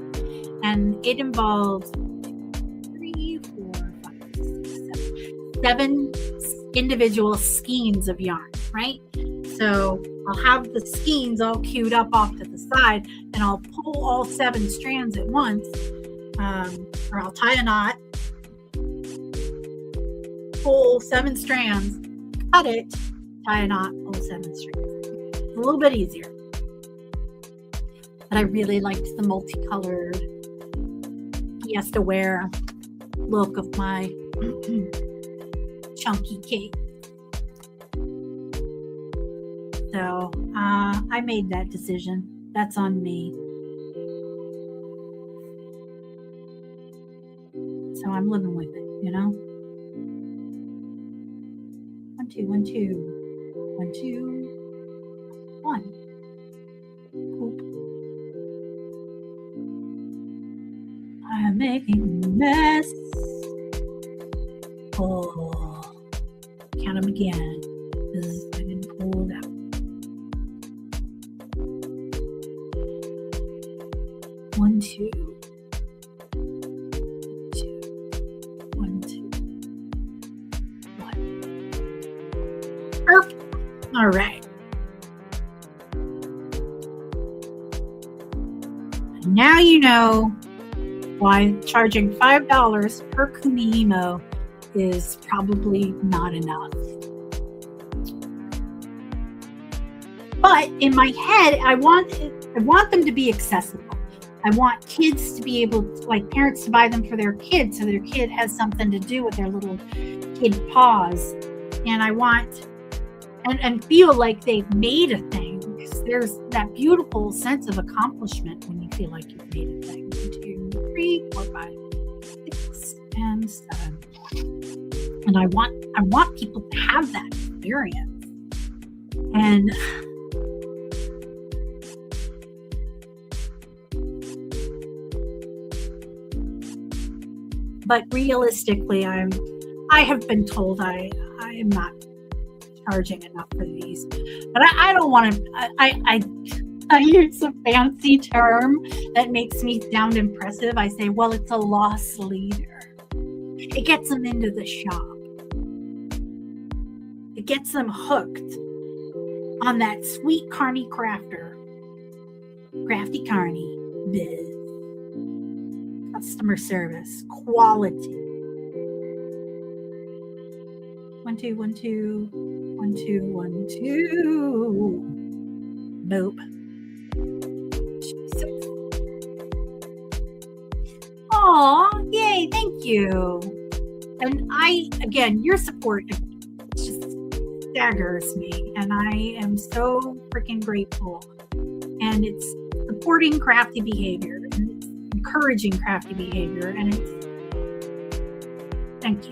And it involves 3, 4, 5, 6, 7 individual skeins of yarn, right? So I'll have the skeins all queued up off to the side, and I'll pull all 7 strands at once, or I'll tie a knot, pull 7 strands, cut it, tie a knot, pull 7 strands. It's a little bit easier. But I really liked the multicolored Fiesta wear look of my chunky cake. So I made that decision. That's on me. So I'm living with it, you know? 1, 2, 1, 2. 1, 2, 1. Oop. I'm making a mess. Oh, count them again, because I didn't pull it out. 1, 2. 2. 1, 2. 1. Perfect. All right. Now you know why charging $5 per Kumihimo is probably not enough. But in my head, I want them to be accessible. I want kids to be able to, like parents to buy them for their kids, so their kid has something to do with their little kid paws. And I want and feel like they've made a thing, because there's that beautiful sense of accomplishment when you feel like you've made a thing. 1, 2, 3, 4, 5, 6, and 7. And I want people to have that experience. And but realistically, I have been told I am not charging enough for these. But I don't want to. I use a fancy term that makes me sound impressive. I say, well, it's a loss leader. It gets them into the shop. It gets them hooked on that sweet Carney Crafter. Crafty Carney biz. Customer service. Quality. 1, 2, 1, 2. 1, 2, 1, 2. Nope. 6. Aw, yay, thank you. And again, your support just staggers me, and I am so freaking grateful. And it's supporting crafty behavior, and it's encouraging crafty behavior, and it's thank you.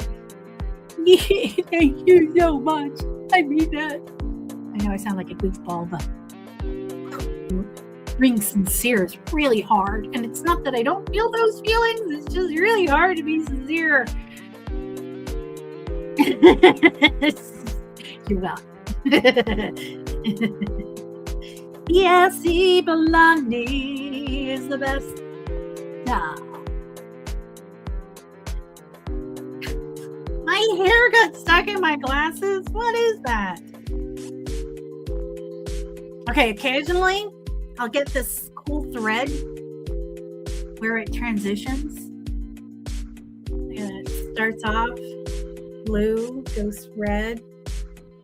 Yeah, thank you so much. I mean that. I know I sound like a goofball, but being sincere is really hard. And it's not that I don't feel those feelings, it's just really hard to be sincere. You're welcome. Yes, Blondie is the best. Nah. My hair got stuck in my glasses. What is that? Okay, occasionally I'll get this cool thread where it transitions. And it starts off blue, goes red.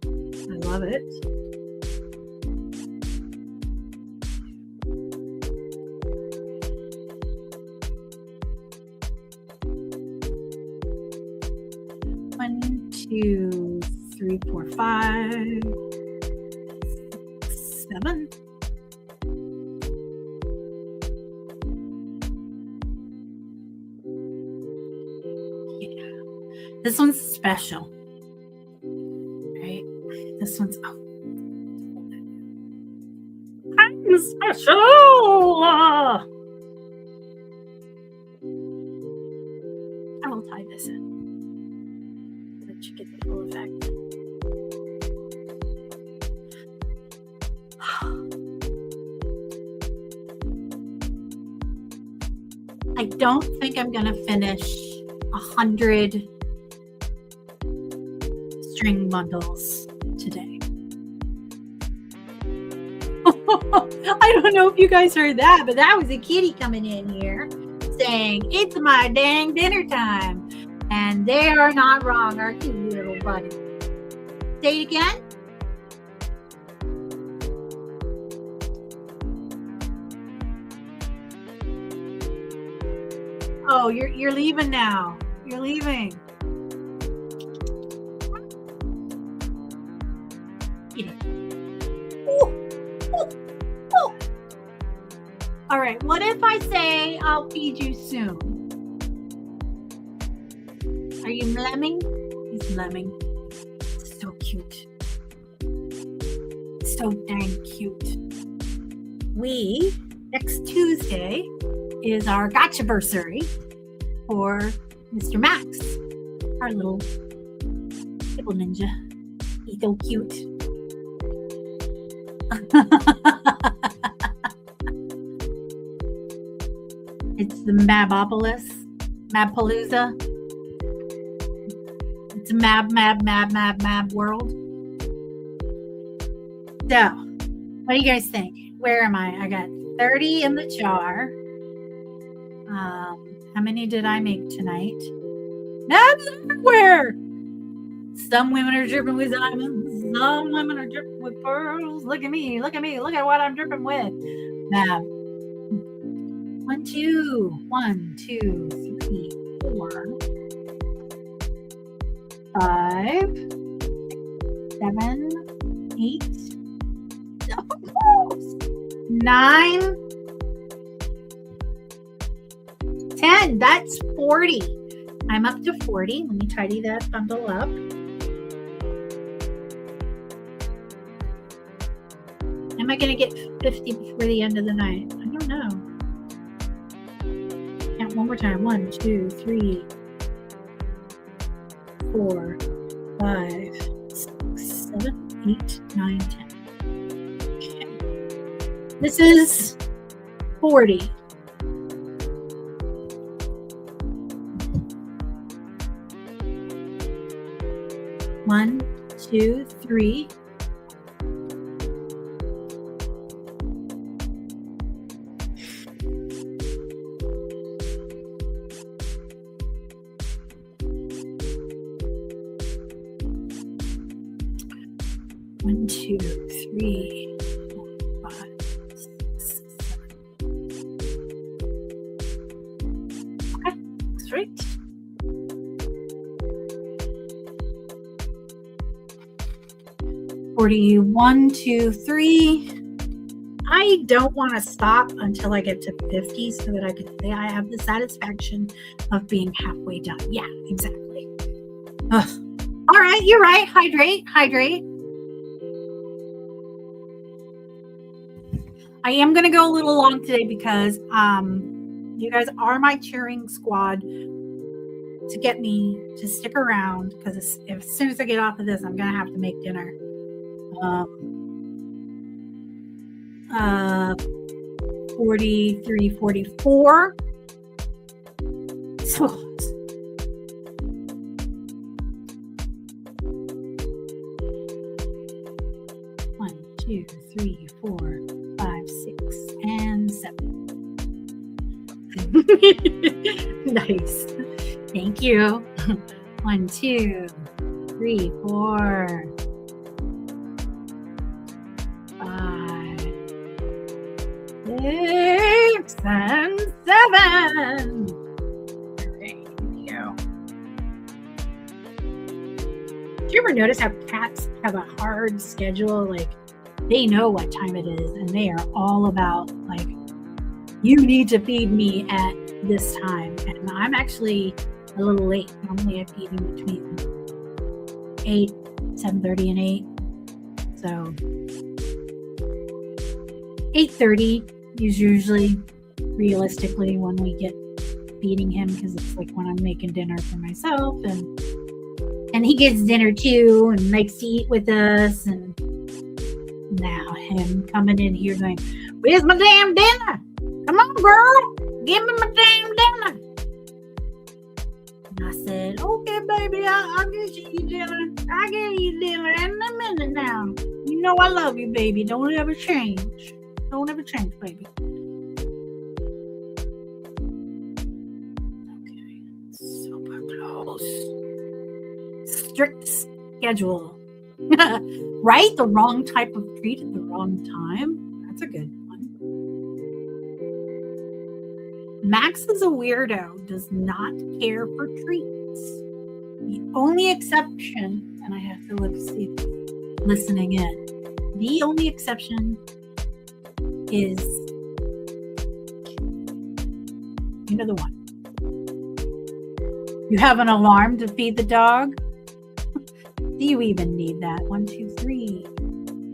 I love it. One, 2, 3, 4, 5, 6, 7. This one's special, right? This one's I'm special. I will tie this in so that you get the full effect. I don't think I'm gonna finish 100 string bundles today. I don't know if you guys heard that, but that was a kitty coming in here saying, "It's my dang dinner time." And they are not wrong, are you, little buddy? Say it again. Oh, you're leaving now. You're leaving. All right, what if I say I'll feed you soon? Are you lemming? He's lemming. So cute. So dang cute. Next Tuesday is our gotcha-versary for Mr. Max, our little kibble ninja. He's so cute. It's the Mabpalooza. It's a Mab world. So, what do you guys think? Where am I? I got 30 in the jar. How many did I make tonight? Nabs everywhere. Some women are dripping with diamonds. Some women are dripping with pearls. Look at me. Look at me. Look at what I'm dripping with. Mab. 1, 2, 1, 2, 3, 4, 5, 7, 8, 9, 10. That's 40. I'm up to 40. Let me tidy that bundle up. Am I going to get 50 before the end of the night? I don't know. Count one more time. 1, 2, 3, 4, 5, 6, 7, 8, 9, 10. Okay. This is 40. One, 2, 3. One, 2, 3, 4, 5, 6, 7. Okay, that's right. One, 2, 3. I don't want to stop until I get to 50 so that I can say I have the satisfaction of being halfway done. Yeah, exactly. Ugh. All right, you're right. Hydrate. I am going to go a little long today because you guys are my cheering squad to get me to stick around, because as soon as I get off of this, I'm going to have to make dinner. 43, 44. So 1, 2, 3, 4, 5, 6, and 7. Nice. Thank you. 1, 2, 3, 4, 5, 6, and 7. Thank you. Do you ever notice how cats have a hard schedule? Like, they know what time it is, and they are all about, like, you need to feed me at this time. And I'm actually a little late. Normally I feed him between 7:30 and 8. So 8:30 is usually realistically when we get feeding him, because it's like when I'm making dinner for myself, and he gets dinner too and likes to eat with us. And now him coming in here going, "Where's my damn dinner? Come on, girl, give me my damn dinner." And I said, "Okay, baby, I'll get you your dinner. I'll get you dinner in a minute now. You know I love you, baby. Don't ever change." Don't ever change, baby. Okay. Super close. Strict schedule. Right? The wrong type of treat at the wrong time. That's a good one. Max is a weirdo, does not care for treats. The only exception, and I have to listening in. The only exception is, you know the one. You have an alarm to feed the dog? Do you even need that? 1, 2, 3.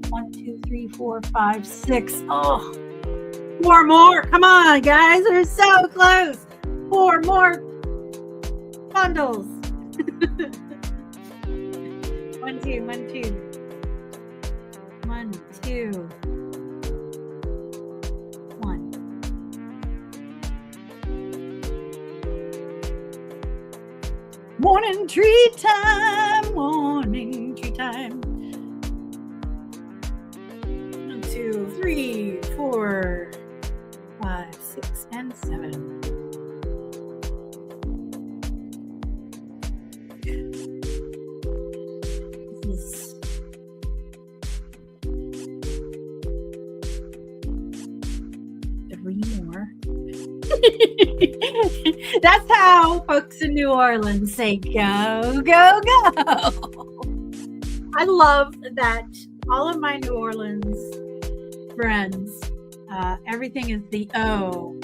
1, 2, 3, 4, 5, 6. Oh, 4 more. Come on, guys. We're so close. 4 more bundles. 1, 2, 1, 2. 1, 2. 1. Morning tree time. Morning tree time. 1, 2, 3, 4, 5, 6, and 7. This is 3 more. That's how folks in New Orleans say go, go, go. I love that all of my New Orleans friends, everything is the O-G-E-A-U.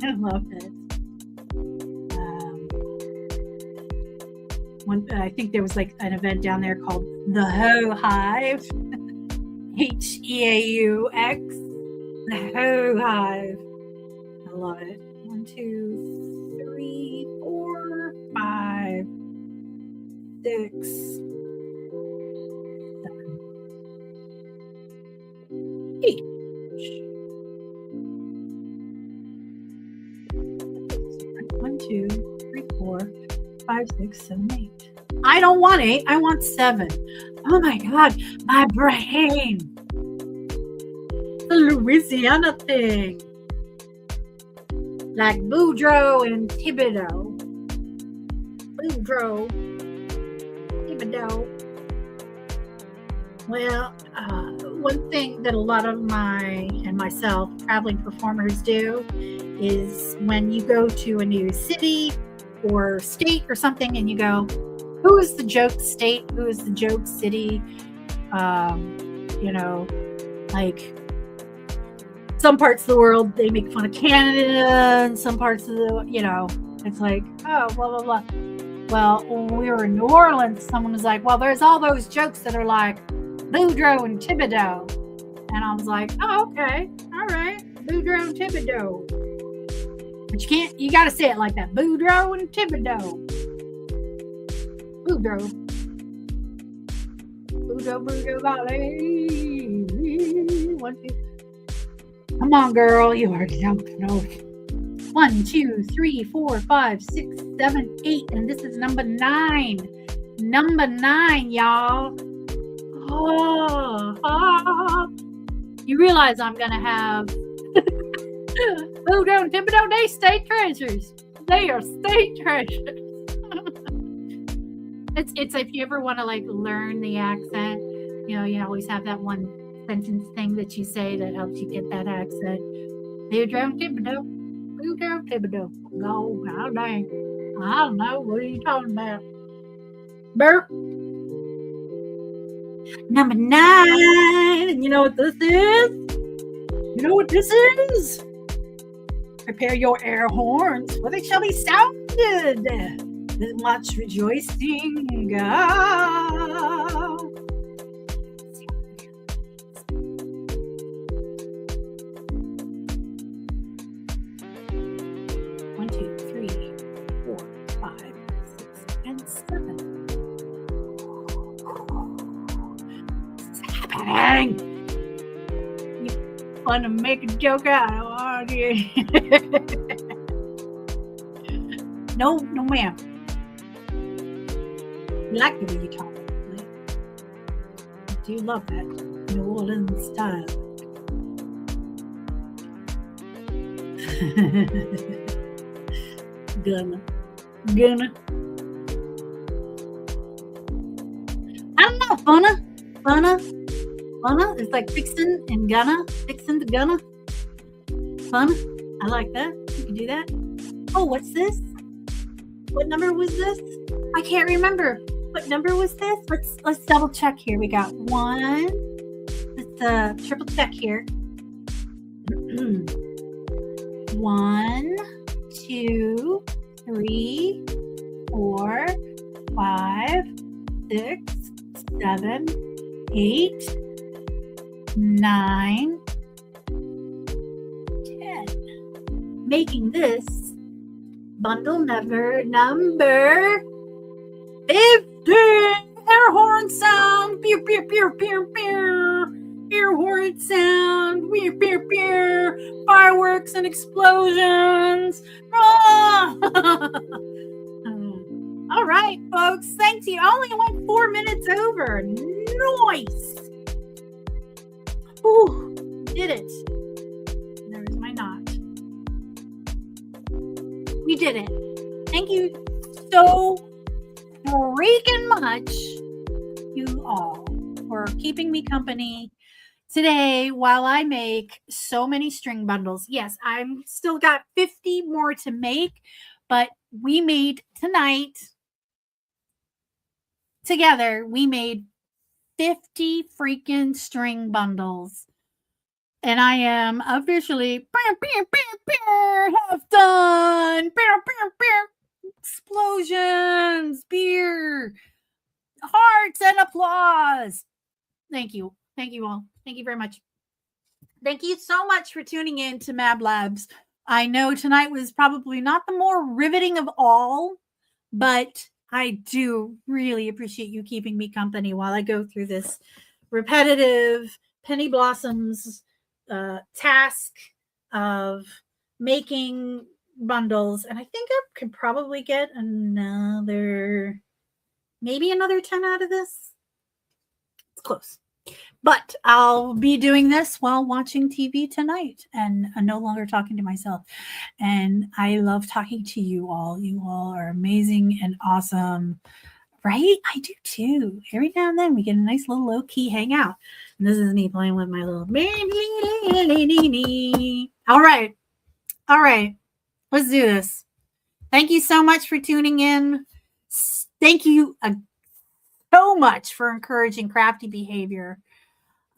I love it. I think there was like an event down there called the Ho Hive. H-E-A-U-X. The Ho Hive. I love it. 1, 2, 3, 4, 5, 6, 7, 8. 1, 2, 3, 4, 5, 6, 7, 8. I don't want 8. I want 7. Oh my God, my brain. The Louisiana thing. Like Boudreaux and Thibodeau. Boudreaux. Thibodeau. Well, one thing that a lot of myself traveling performers do is when you go to a new city or state or something and you go, who is the joke state? Who is the joke city? Like some parts of the world, they make fun of Canada, and some parts of the, it's like, oh, blah, blah, blah. Well, when we were in New Orleans, someone was like, well, there's all those jokes that are like Boudreaux and Thibodeau. And I was like, oh, okay. All right. Boudreaux and Thibodeau. But you got to say it like that. Boudreaux and Thibodeau. Boudreaux. Boudreaux, Valley. 1, 2. Come on, girl. You already don't know. 1, 2, 3, 4, 5, 6, 7, 8. And this is number 9. Number 9, y'all. Oh. You realize I'm going to have Boudreaux and Thibodeau, they state treasures. They are state treasures. It's if you ever want to like learn the accent, you always have that one sentence thing that you say that helps you get that accent. Boudreaux and Thibodeau. Boudreaux and Thibodeau. Go, how dang. I don't know. What are you talking about? Burp. Number 9. And you know what this is? You know what this is? Prepare your air horns, for they shall be sounded. With much rejoicing. Go. 1, 2, 3, 4, 5, 6, and 7. What's happening? You want to make a joke out of it? No, ma'am. I like the way you talk. I do love that. New Orleans style. Gonna. I don't know. Funa. It's like fixin' and gonna. Fixin' to gonna. Fun. I like that. You can do that. Oh, what's this? What number was this? I can't remember. What number was this? Let's double check here. We got one. Let's triple check here. 1, 2, 3, 4, 5, 6, 7, 8, 9, 10. Making this bundle number 50. Air horn sound. Pew, pew, pew, pew, pew. Air horn sound. Pew, pew, pew. Fireworks and explosions. Ah! All right, folks. Thanks. You only went 4 minutes over. Nice. Ooh, did it. There's my knot. We did it. Thank you so freaking much, you all, for keeping me company today while I make so many string bundles. Yes, I'm still got 50 more to make, but we made tonight together, we made 50 freaking string bundles. And I am officially have done. Explosions, beer, hearts, and applause. Thank you. Thank you all. Thank you very much. Thank you so much for tuning in to Mab Labs. I know tonight was probably not the more riveting of all, but I do really appreciate you keeping me company while I go through this repetitive Penny Blossoms task of making bundles. And I think I could probably get maybe another 10 out of this. It's close. But I'll be doing this while watching TV tonight and no longer talking to myself. And I love talking to you all. You all are amazing and awesome. Right? I do too. Every now and then we get a nice little low-key hangout. And this is me playing with my little All right. All right. Let's do this. Thank you so much for tuning in. Thank you so much for encouraging crafty behavior.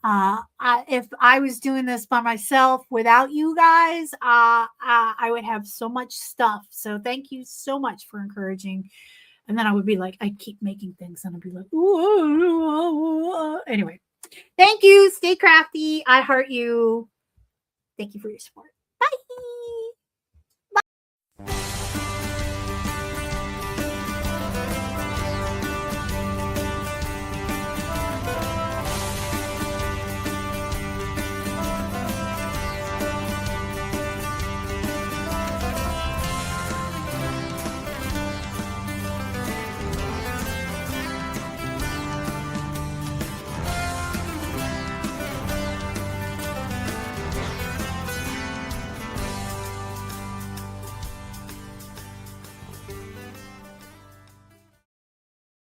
If I was doing this by myself without you guys, I would have so much stuff. So thank you so much for encouraging. And then I would be like, I'd keep making things and I'd be like, ooh. Anyway, thank you. Stay crafty. I heart you. Thank you for your support. Bye. Bye.